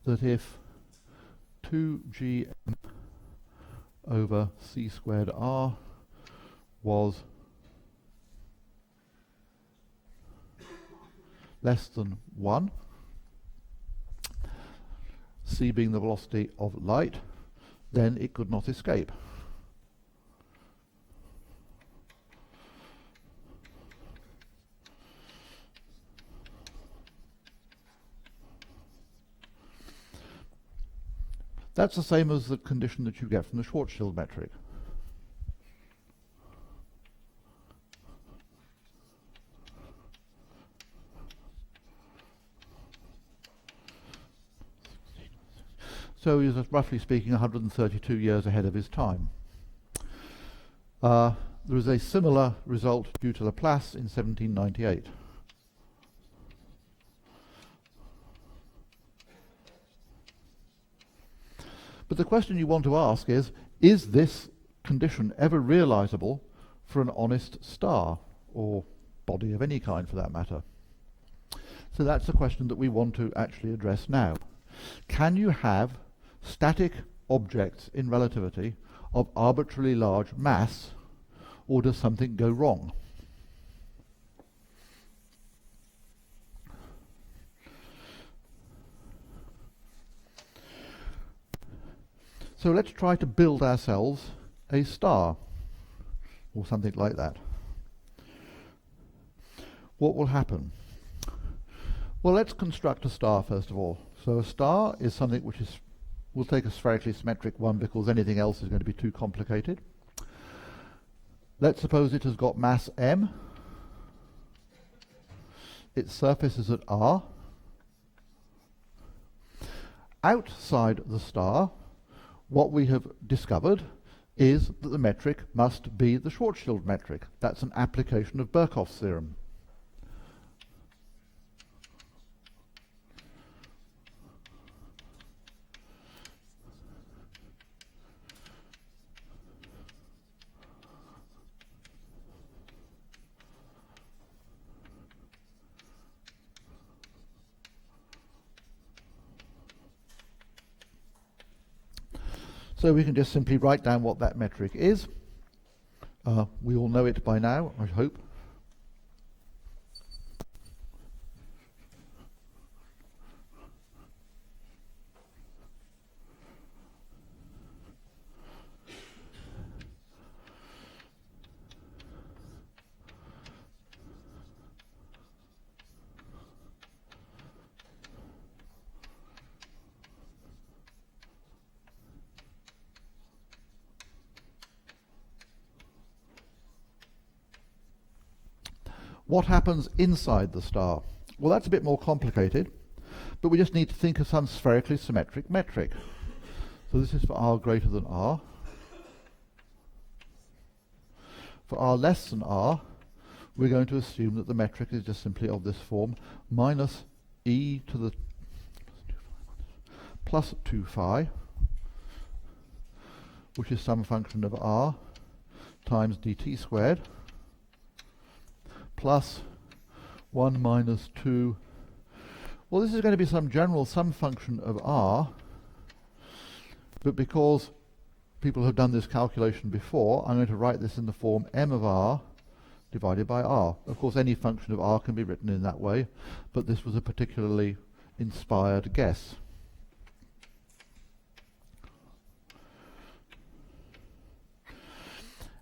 that if 2gm over c squared r was less than 1, c being the velocity of light, then it could not escape. That's the same as the condition that you get from the Schwarzschild metric. So he's, roughly speaking, 132 years ahead of his time. There is a similar result due to Laplace in 1798. But the question you want to ask is this condition ever realizable for an honest star, or body of any kind for that matter? So that's the question that we want to actually address now. Can you have static objects in relativity of arbitrarily large mass, or does something go wrong? So let's try to build ourselves a star, or something like that. What will happen? Well, let's construct a star first of all. So a star is something which is, we'll take a spherically symmetric one because anything else is going to be too complicated. Let's suppose it has got mass m. Its surface is at R. Outside the star, what we have discovered is that the metric must be the Schwarzschild metric. That's an application of Birkhoff's theorem. So we can just simply write down what that metric is. We all know it by now, I hope. What happens inside the star? Well, that's a bit more complicated, but we just need to think of some spherically symmetric metric. So this is for r greater than r. For r less than r, we're going to assume that the metric is just simply of this form, minus e to the plus 2 phi, which is some function of r times dt squared, plus 1 minus 2. Well, this is going to be some function of r, but because people have done this calculation before, I'm going to write this in the form m of r divided by r. Of course, any function of r can be written in that way, but this was a particularly inspired guess.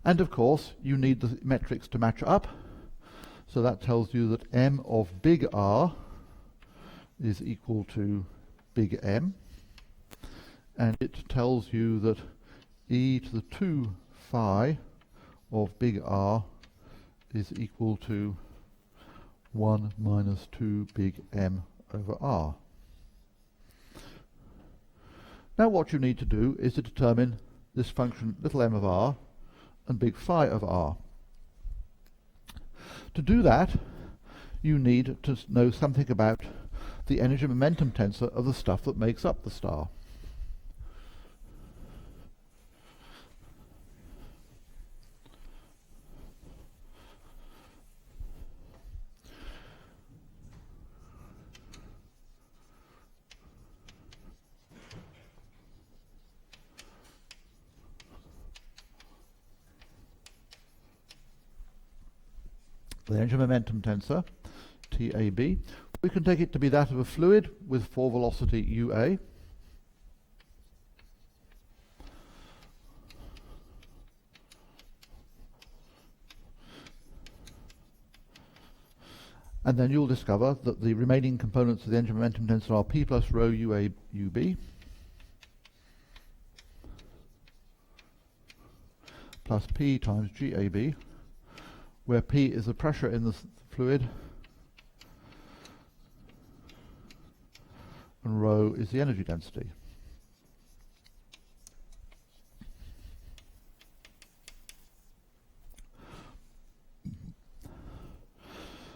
And of course, you need the metrics to match up. So that tells you that m of big R is equal to big M. And it tells you that e to the 2 phi of big R is equal to 1 minus 2 big M over R. Now what you need to do is to determine this function little m of R and big phi of R. To do that, you need to know something about the energy momentum tensor of the stuff that makes up the star. The energy momentum tensor, TAB, we can take it to be that of a fluid with for velocity ua. And then you'll discover that the remaining components of the energy momentum tensor are p plus rho ua ub plus p times gab, where p is the pressure in the fluid and rho is the energy density.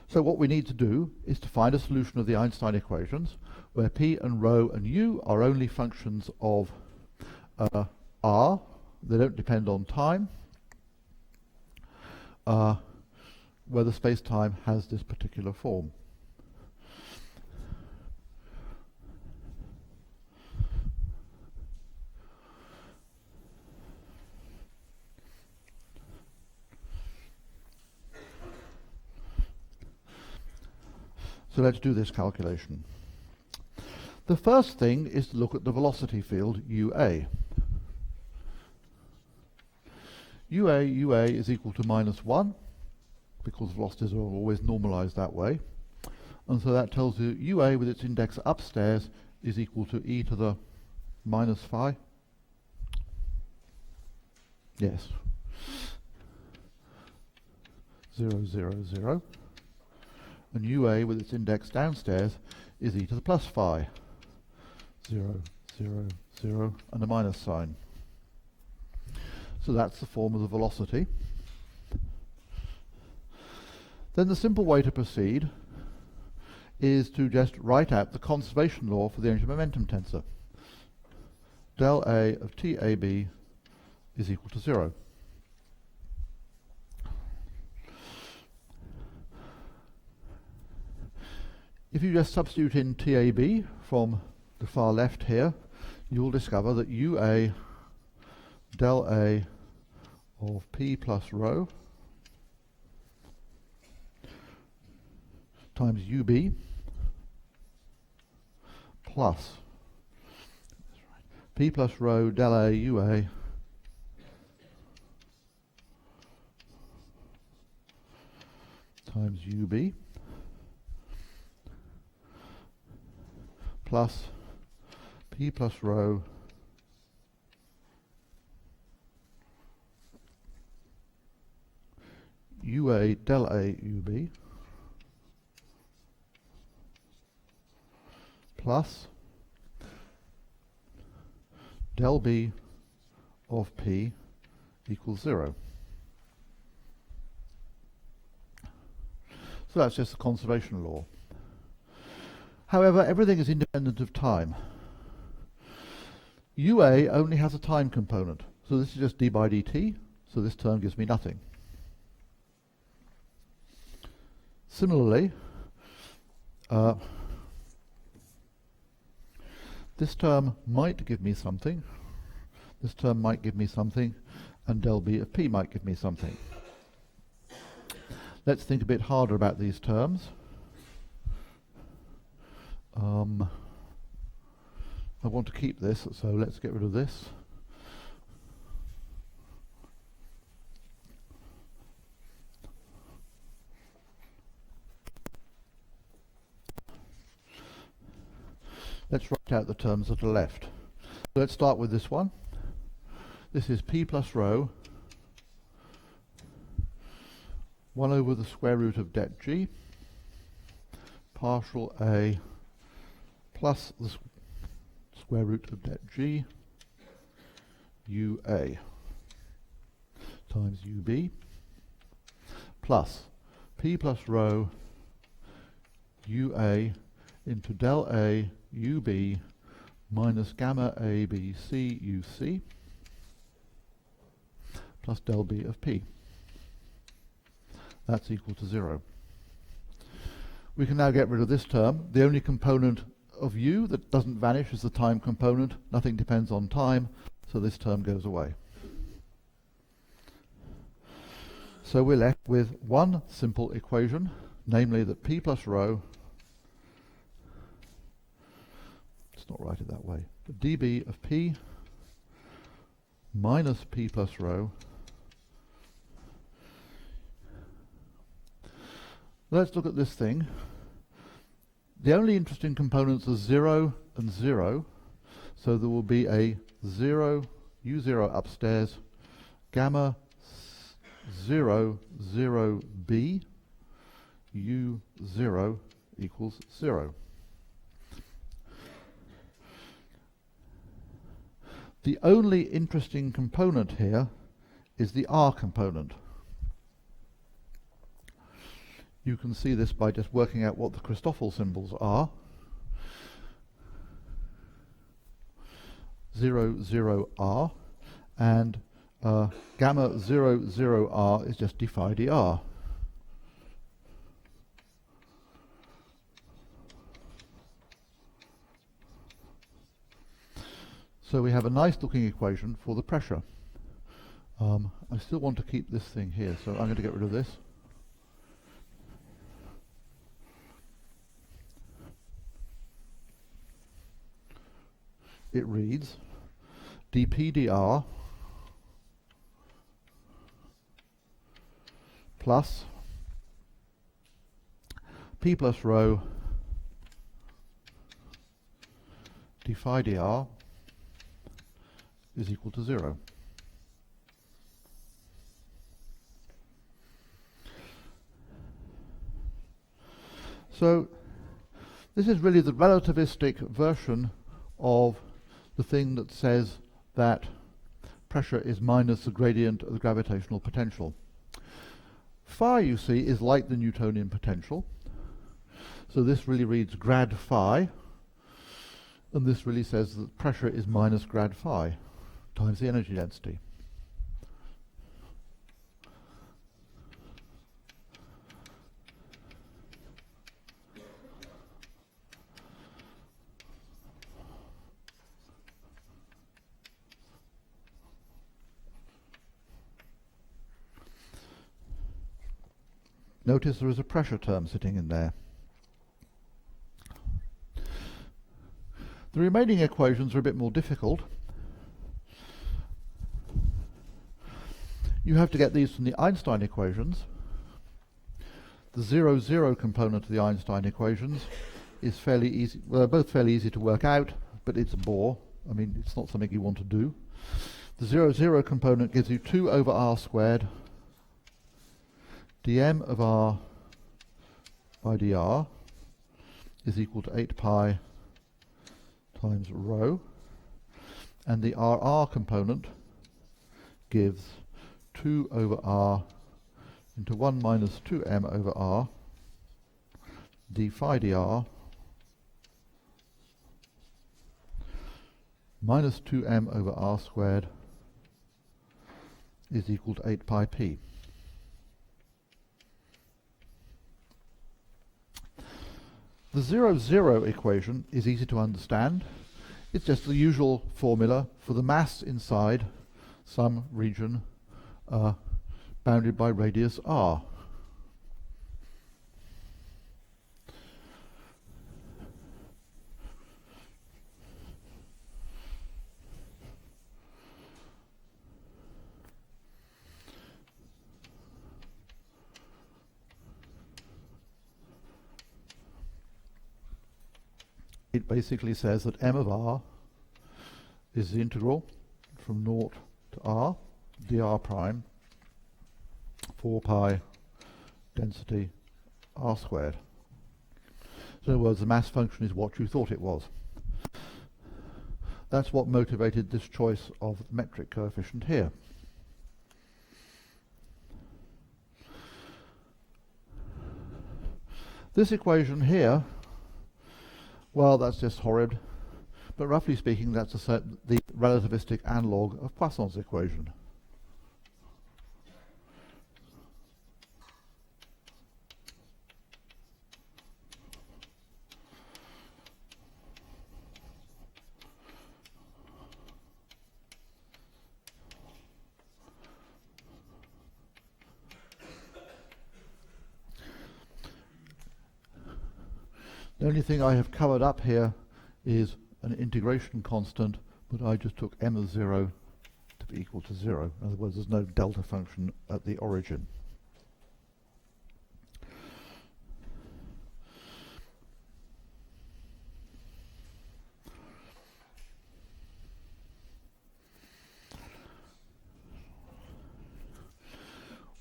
So what we need to do is to find a solution of the Einstein equations where p and rho and u are only functions of r. They don't depend on time, where the space-time has this particular form. So let's do this calculation. The first thing is to look at the velocity field UA. UA is equal to -1, because velocities are always normalized that way. And so that tells you UA with its index upstairs is equal to e to the minus phi. Yes. 0, 0, 0. And UA with its index downstairs is e to the plus phi. 0, 0, 0, and a minus sign. So that's the form of the velocity. Then the simple way to proceed is to just write out the conservation law for the energy momentum tensor. Del A of TAB is equal to 0. If you just substitute in TAB from the far left here, you will discover that UA del A of P plus rho times UB plus P plus rho del A UA times UB plus P plus rho UA del A UB plus del B of P equals 0. So that's just the conservation law. However, everything is independent of time. UA only has a time component, so this is just d by dt, so this term gives me nothing. Similarly, this term might give me something, this term might give me something, and del B of P might give me something. Let's think a bit harder about these terms. I want to keep this, so let's get rid of this. Let's write out the terms that are left. So let's start with this one. This is P plus rho 1 over the square root of det G partial A plus the square root of det G UA times UB plus P plus rho UA into del A UB minus gamma ABC UC plus del B of P. That's equal to 0. We can now get rid of this term. The only component of U that doesn't vanish is the time component. Nothing depends on time, so this term goes away. So we're left with one simple equation, namely that P plus rho not write it that way. But dB of P minus P plus rho. Let's look at this thing. The only interesting components are 0 and 0. So there will be a 0, U0 upstairs, gamma 0, 0, B, U0 equals 0. The only interesting component here is the R component. You can see this by just working out what the Christoffel symbols are. 0, 0, R, and gamma 0, 0, R is just d phi dr. So we have a nice looking equation for the pressure. I still want to keep this thing here, so I'm going to get rid of this. It reads dP dr plus P plus rho d phi dr is equal to 0. So this is really the relativistic version of the thing that says that pressure is minus the gradient of the gravitational potential. Phi, you see, is like the Newtonian potential. So this really reads grad phi, and this really says that pressure is minus grad phi times the energy density. Notice there is a pressure term sitting in there. The remaining equations are a bit more difficult. You have to get these from the Einstein equations. The 0, 0 component of the Einstein equations is fairly easy. Well, they're both fairly easy to work out, but it's a bore. I mean, it's not something you want to do. The 0, 0 component gives you 2 over r squared dm of r by dr is equal to 8 pi times rho, and the RR component gives 2 over r into 1 minus 2m over r d phi dr minus 2m over r squared is equal to 8 pi p. The 0, 0 equation is easy to understand. It's just the usual formula for the mass inside some region bounded by radius r. It basically says that m of r is the integral from 0 to r dr prime 4 pi density r squared. So in other words, the mass function is what you thought it was. That's what motivated this choice of the metric coefficient here. This equation here, well, that's just horrid, but roughly speaking, that's the relativistic analog of Poisson's equation. The only thing I have covered up here is an integration constant, but I just took m of 0 to be equal to 0. In other words, there's no delta function at the origin.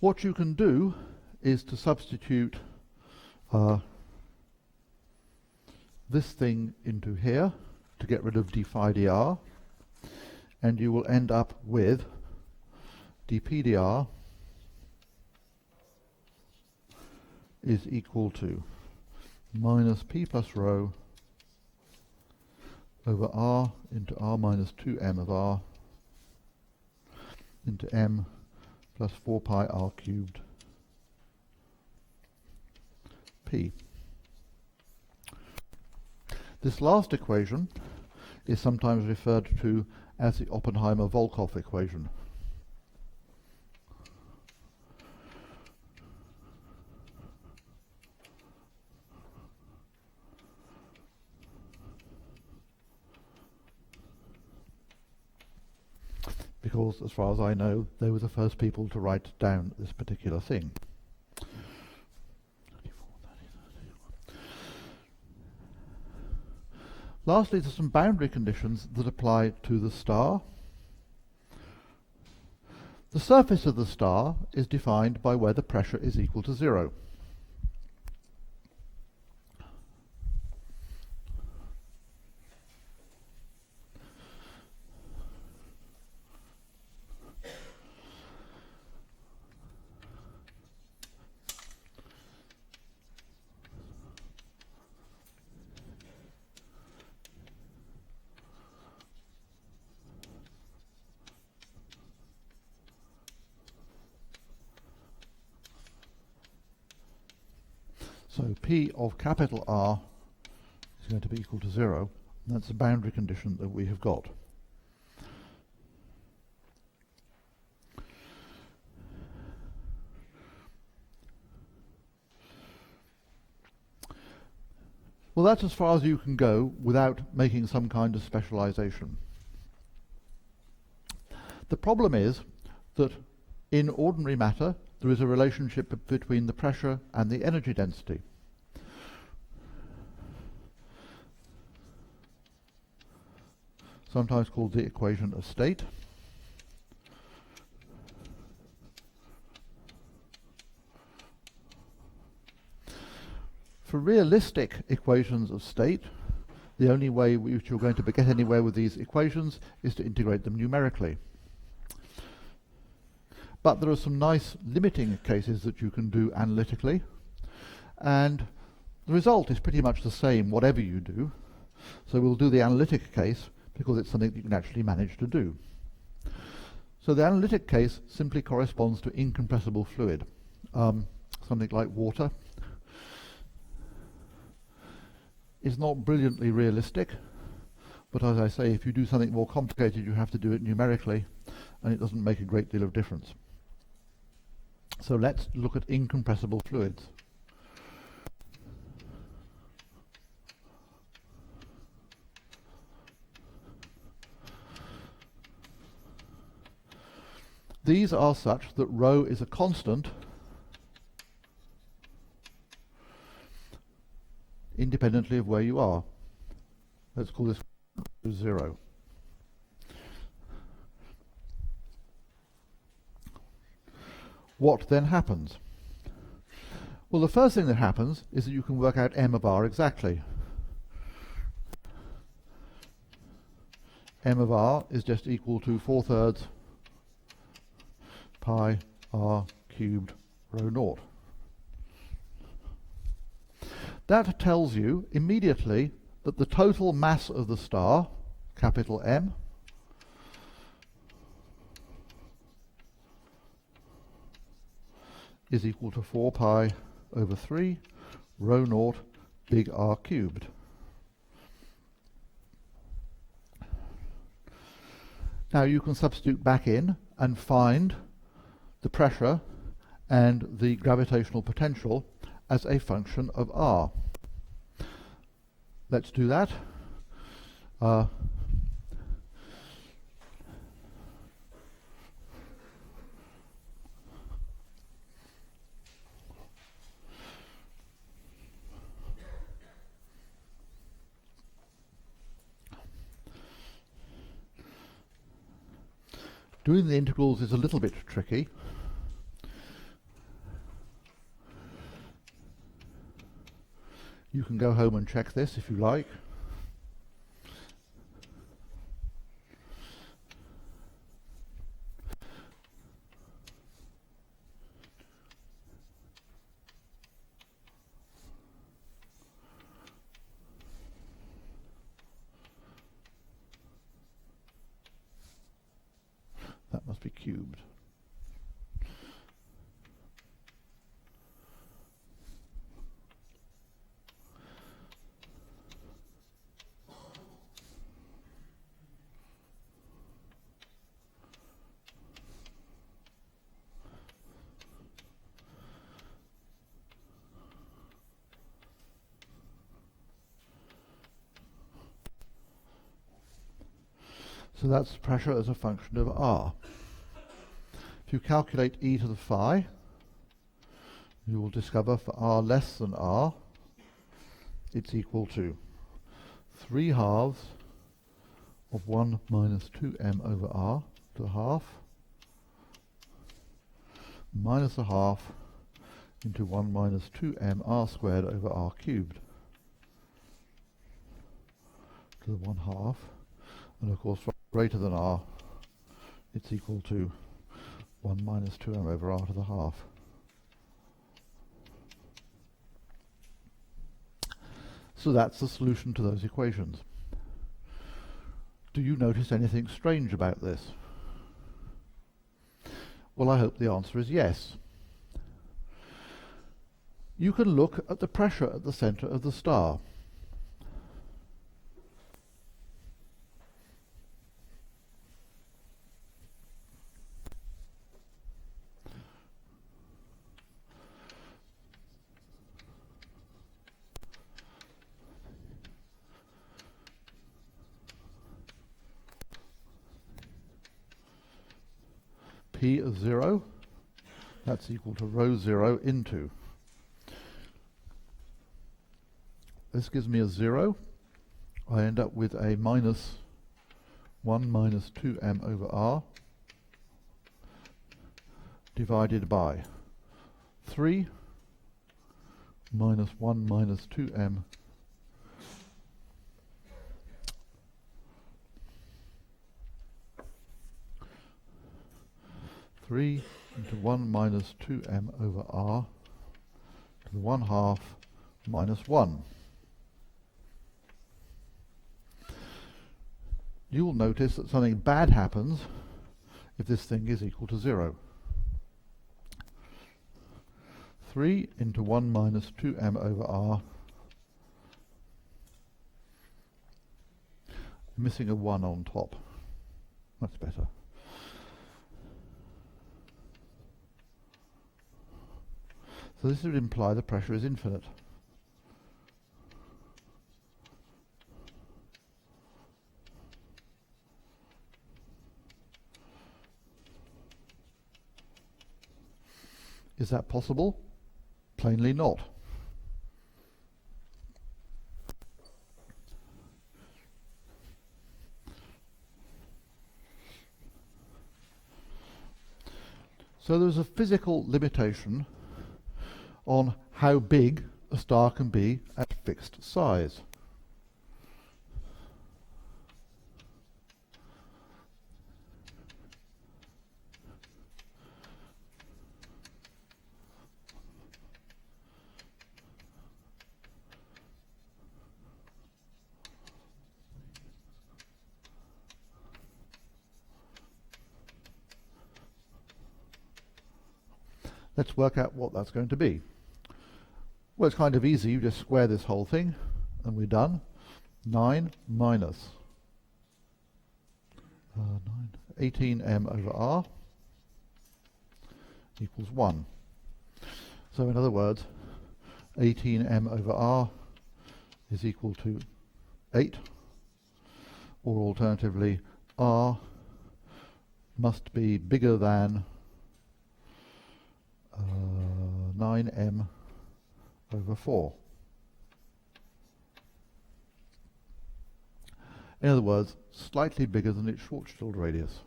What you can do is to substitute this thing into here to get rid of d phi dr, and you will end up with dp dr is equal to minus p plus rho over r into r minus 2m of r into m plus 4 pi r cubed p. This last equation is sometimes referred to as the Oppenheimer-Volkoff equation. Because, as far as I know, they were the first people to write down this particular thing. Lastly, there's some boundary conditions that apply to the star. The surface of the star is defined by where the pressure is equal to 0. So P of capital R is going to be equal to 0. And that's the boundary condition that we have got. Well, that's as far as you can go without making some kind of specialization. The problem is that in ordinary matter, there is a relationship between the pressure and the energy density. Sometimes called the equation of state. For realistic equations of state, the only way which you're going to get anywhere with these equations is to integrate them numerically. But there are some nice limiting cases that you can do analytically, and the result is pretty much the same whatever you do. So we'll do the analytic case because it's something that you can actually manage to do. So the analytic case simply corresponds to incompressible fluid, something like water. It's not brilliantly realistic, but as I say, if you do something more complicated, you have to do it numerically, and it doesn't make a great deal of difference. So let's look at incompressible fluids. These are such that rho is a constant independently of where you are. Let's call this 0. What then happens? Well, the first thing that happens is that you can work out m of r exactly. M of r is just equal to 4/3 pi r cubed rho naught. That tells you immediately that the total mass of the star, capital M, is equal to 4 pi over 3 rho naught big R cubed. Now you can substitute back in and find the pressure and the gravitational potential as a function of R. Let's do that. Uh, Doing the integrals is a little bit tricky. You can go home and check this if you like. That must be cubed. So that's pressure as a function of r. If you calculate e to the phi, you will discover for r less than r, it's equal to 3/2 of 1 minus 2m over r to the half, minus a half into 1 minus 2m r squared over r cubed to the 1/2. And of course, for greater than r, it's equal to 1 minus 2m over r to the half. So that's the solution to those equations. Do you notice anything strange about this? Well, I hope the answer is yes. You can look at the pressure at the center of the star. P is 0, that's equal to rho 0 into. This gives me a 0. I end up with a minus 1 minus 2m over r divided by 3 minus 1 minus 2m (3 into 1 minus 2m over r to the 1/2 minus 1. You will notice that something bad happens if this thing is equal to 0. 3 into 1 minus 2m over r, missing a 1 on top. That's better. So this would imply the pressure is infinite. Is that possible? Plainly not. So there's a physical limitation on how big a star can be at fixed size. Let's work out what that's going to be. Well, it's kind of easy. You just square this whole thing, and we're done. 9 minus 18m over r equals 1. So in other words, 18m over r is equal to 8 or alternatively r must be bigger than 9m over 4. In other words, slightly bigger than its Schwarzschild radius.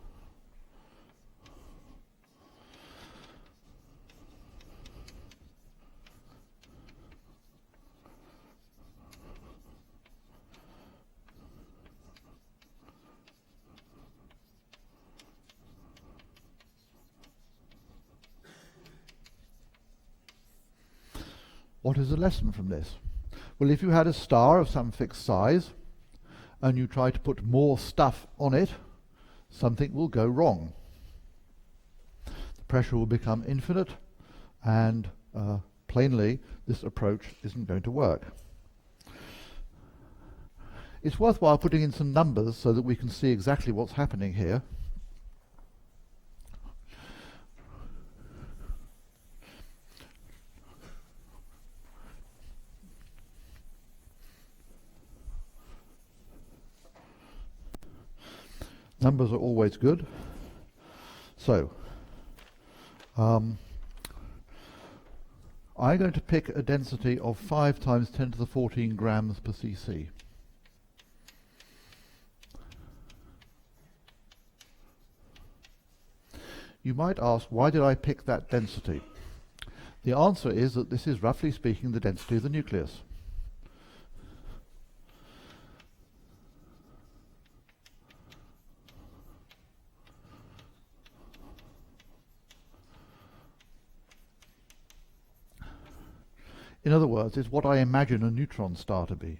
What is the lesson from this? Well, if you had a star of some fixed size and you try to put more stuff on it, something will go wrong. The pressure will become infinite, and plainly this approach isn't going to work. It's worthwhile putting in some numbers so that we can see exactly what's happening here. Numbers are always good. So, I'm going to pick a density of 5 times 10 to the 14 grams per cc. You might ask, why did I pick that density? The answer is that this is, roughly speaking, the density of the nucleus. In other words, it's what I imagine a neutron star to be.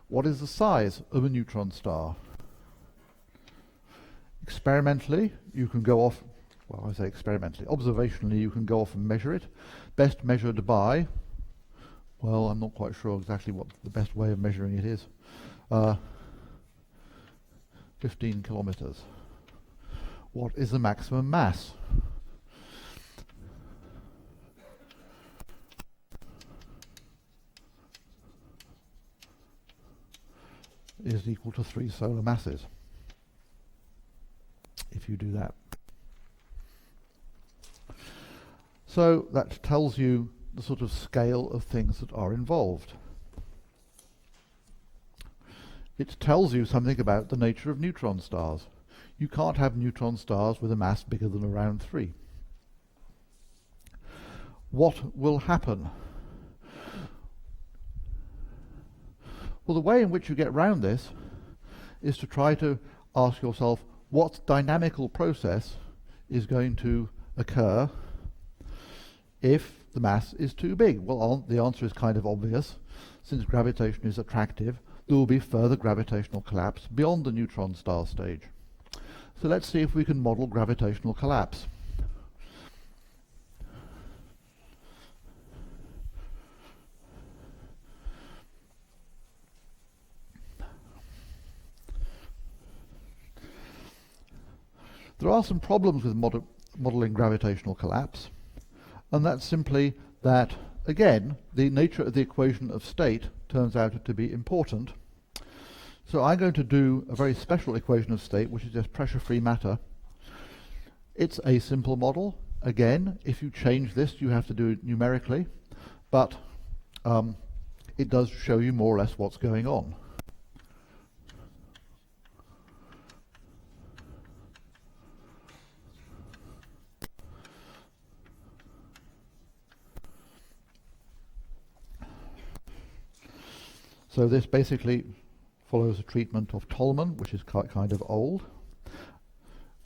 What is the size of a neutron star? Experimentally, you can go off, well, I say experimentally, observationally you can go off and measure it. Best measured by, well, I'm not quite sure exactly what the best way of measuring it is. 15 kilometers. What is the maximum mass? Is equal to 3 solar masses, if you do that. So that tells you the sort of scale of things that are involved. It tells you something about the nature of neutron stars. You can't have neutron stars with a mass bigger than around 3. What will happen? Well, the way in which you get round this is to try to ask yourself what dynamical process is going to occur if the mass is too big. Well, the answer is kind of obvious. Since gravitation is attractive, there will be further gravitational collapse beyond the neutron star stage. So let's see if we can model gravitational collapse. There are some problems with modeling gravitational collapse, and that's simply that, again, the nature of the equation of state turns out to be important. So I'm going to do a very special equation of state, which is just pressure-free matter. It's a simple model. Again, if you change this, you have to do it numerically, but it does show you more or less what's going on. So this basically follows a treatment of Tolman, which is kind of old.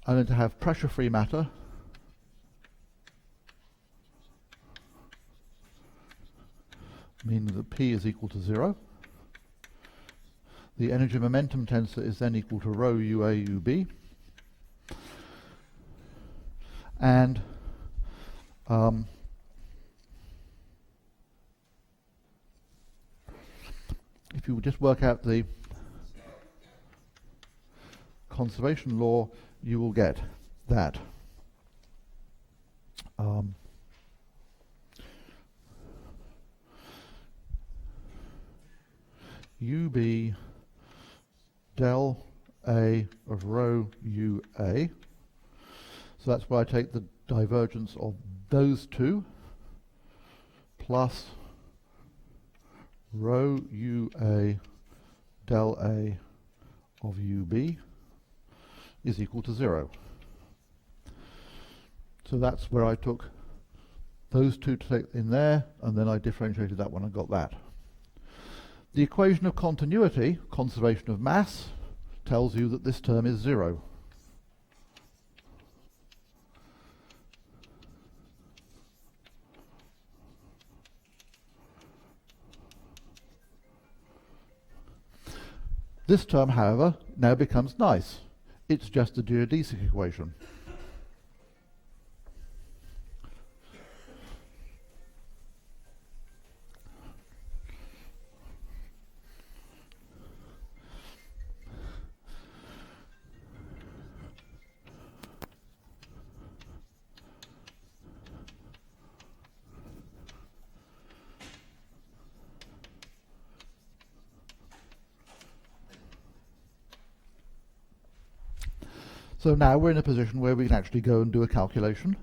And then to have pressure-free matter, meaning that P is equal to 0. The energy momentum tensor is then equal to rho UA UB. And if you just work out the conservation law, you will get that. UB del A of rho UA. So that's where I take the divergence of those two plus rho UA del A of UB is equal to 0. So that's where I took those two to take in there, and then I differentiated that one and got that. The equation of continuity, conservation of mass, tells you that this term is 0. This term, however, now becomes nice. It's just a geodesic equation. So now we're in a position where we can actually go and do a calculation.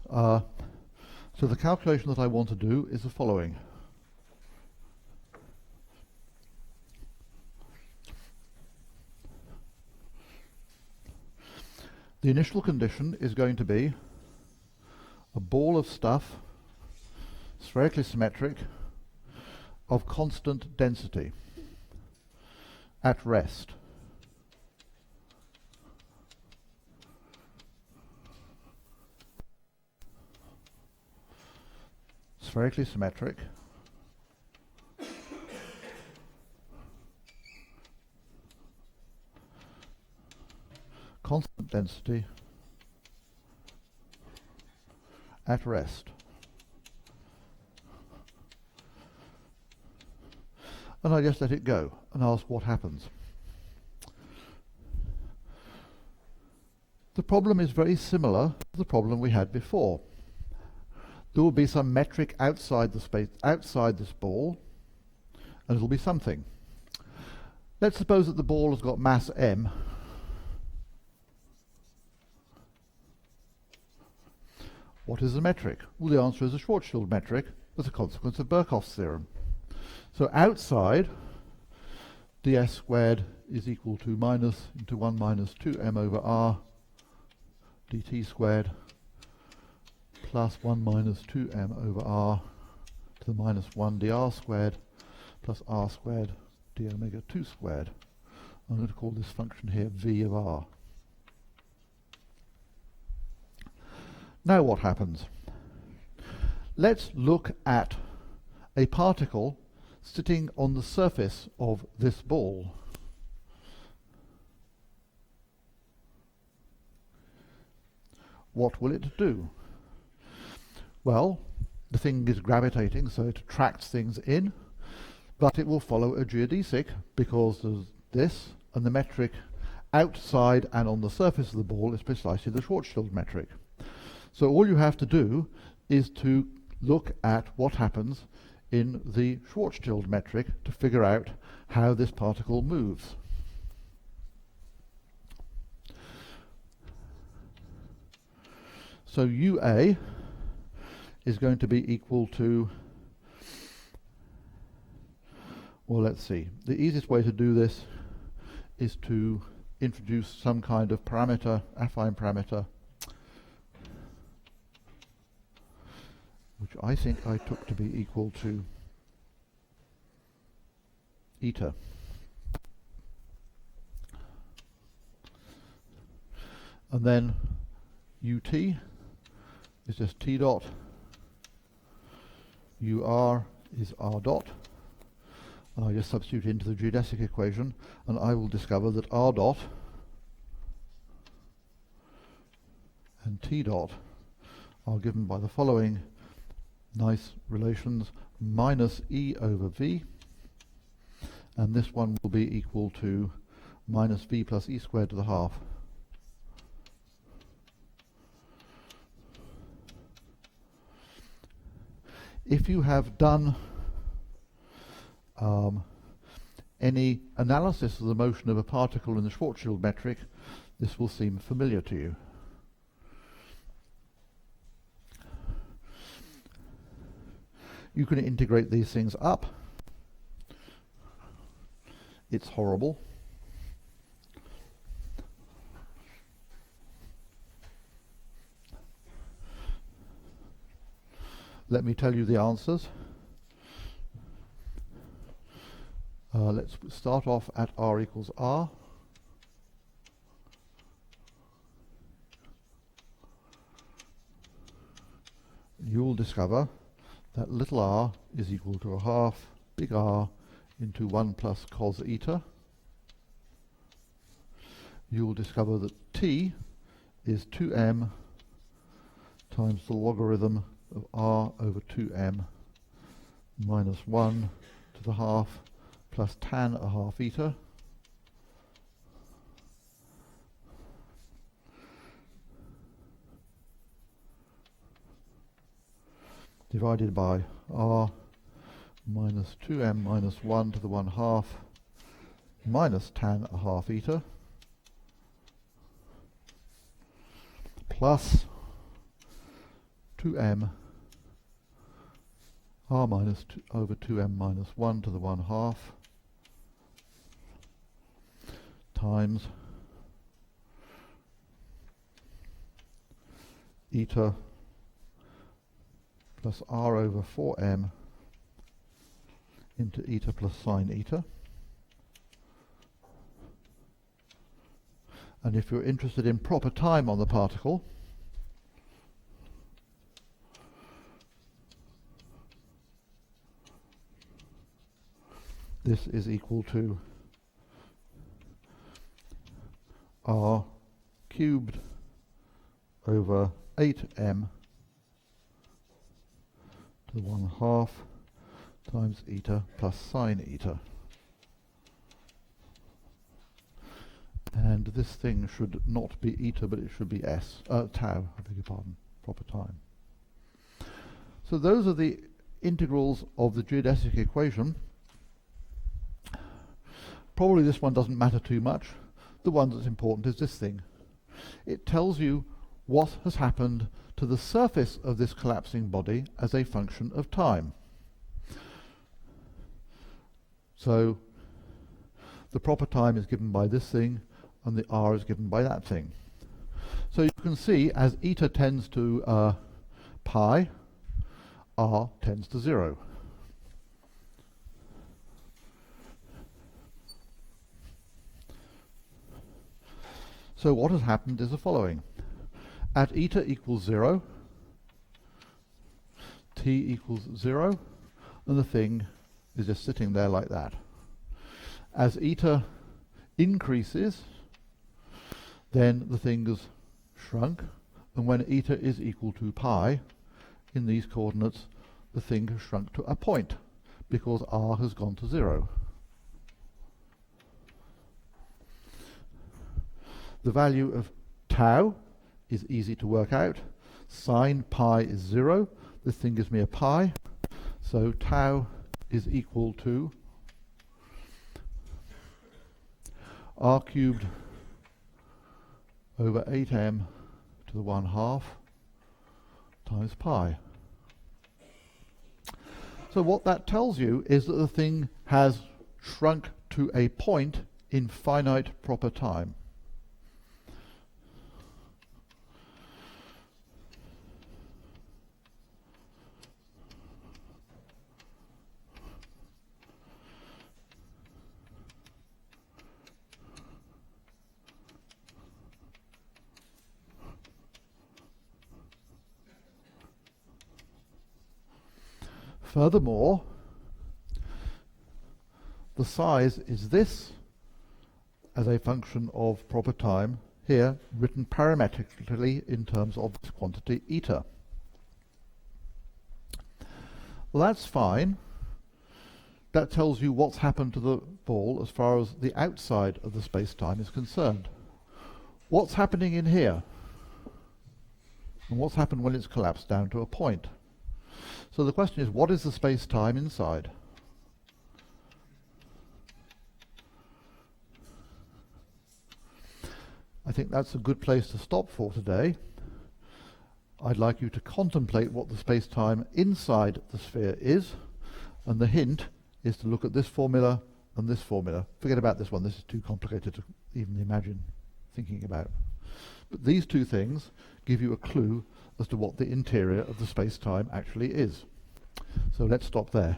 So the calculation that I want to do is the following. The initial condition is going to be a ball of stuff, spherically symmetric, of constant density at rest. Spherically symmetric, constant density at rest. And I just let it go and ask what happens. The problem is very similar to the problem we had before. There will be some metric outside the space, outside this ball, and it'll be something. Let's suppose that the ball has got mass m. What is the metric? Well, the answer is a Schwarzschild metric as a consequence of Birkhoff's theorem. So outside, ds squared is equal to minus into 1 minus 2m over r dt squared plus 1 minus 2m over r to the minus 1 dr squared plus r squared d omega 2 squared. I'm going to call this function here v of r. Now what happens? Let's look at a particle sitting on the surface of this ball. What will it do? Well, the thing is gravitating, so it attracts things in, but it will follow a geodesic because there's this, and the metric outside and on the surface of the ball is precisely the Schwarzschild metric. So all you have to do is to look at what happens in the Schwarzschild metric to figure out how this particle moves. So UA is going to be equal to, well, let's see. The easiest way to do this is to introduce some kind of parameter, affine parameter, which I think I took to be equal to eta. And then ut is just t dot, ur is r dot, and I just substitute into the geodesic equation, and I will discover that r dot and t dot are given by the following nice relations: minus e over v, and this one will be equal to minus v plus e squared to the half. If you have done any analysis of the motion of a particle in the Schwarzschild metric, this will seem familiar to you. You can integrate these things up. It's horrible. Let me tell you the answers. Let's start off at r equals r. You'll discover that little r is equal to a half big R into 1 plus cos eta. You'll discover that t is 2m times the logarithm of r over 2m minus 1 to the half plus tan a half eta. Divided by r minus 2m minus 1 to the 1 half minus tan a half eta plus 2m r minus 2 over 2m minus 1 to the 1 half times eta plus r over 4m into eta plus sine eta. And if you're interested in proper time on the particle, this is equal to r cubed over 8m to the 1 half times eta plus sine eta. And this thing should not be eta, but it should be tau, I beg your pardon, proper time. So those are the integrals of the geodesic equation. Probably this one doesn't matter too much. The one that's important is this thing. It tells you what has happened to the surface of this collapsing body as a function of time. So the proper time is given by this thing, and the r is given by that thing. So you can see as eta tends to pi, r tends to 0. So what has happened is the following. At eta equals 0, t equals 0, and the thing is just sitting there like that. As eta increases, then the thing has shrunk, and when eta is equal to pi, in these coordinates, the thing has shrunk to a point, because r has gone to 0. The value of tau is easy to work out. Sine pi is 0. This thing gives me a pi. So tau is equal to r cubed over 8m to the 1 half times pi. So what that tells you is that the thing has shrunk to a point in finite proper time. Furthermore, the size is this as a function of proper time, here written parametrically in terms of this quantity eta. Well, that's fine. That tells you what's happened to the ball as far as the outside of the space-time is concerned. What's happening in here? And what's happened when it's collapsed down to a point? So the question is, what is the space-time inside? think that's a good place to stop for today. I'd like you to contemplate what the space-time inside the sphere is, and the hint is to look at this formula and this formula. Forget about this one, this is too complicated to even imagine thinking about. But these two things give you a clue as to what the interior of the space-time actually is. So let's stop there.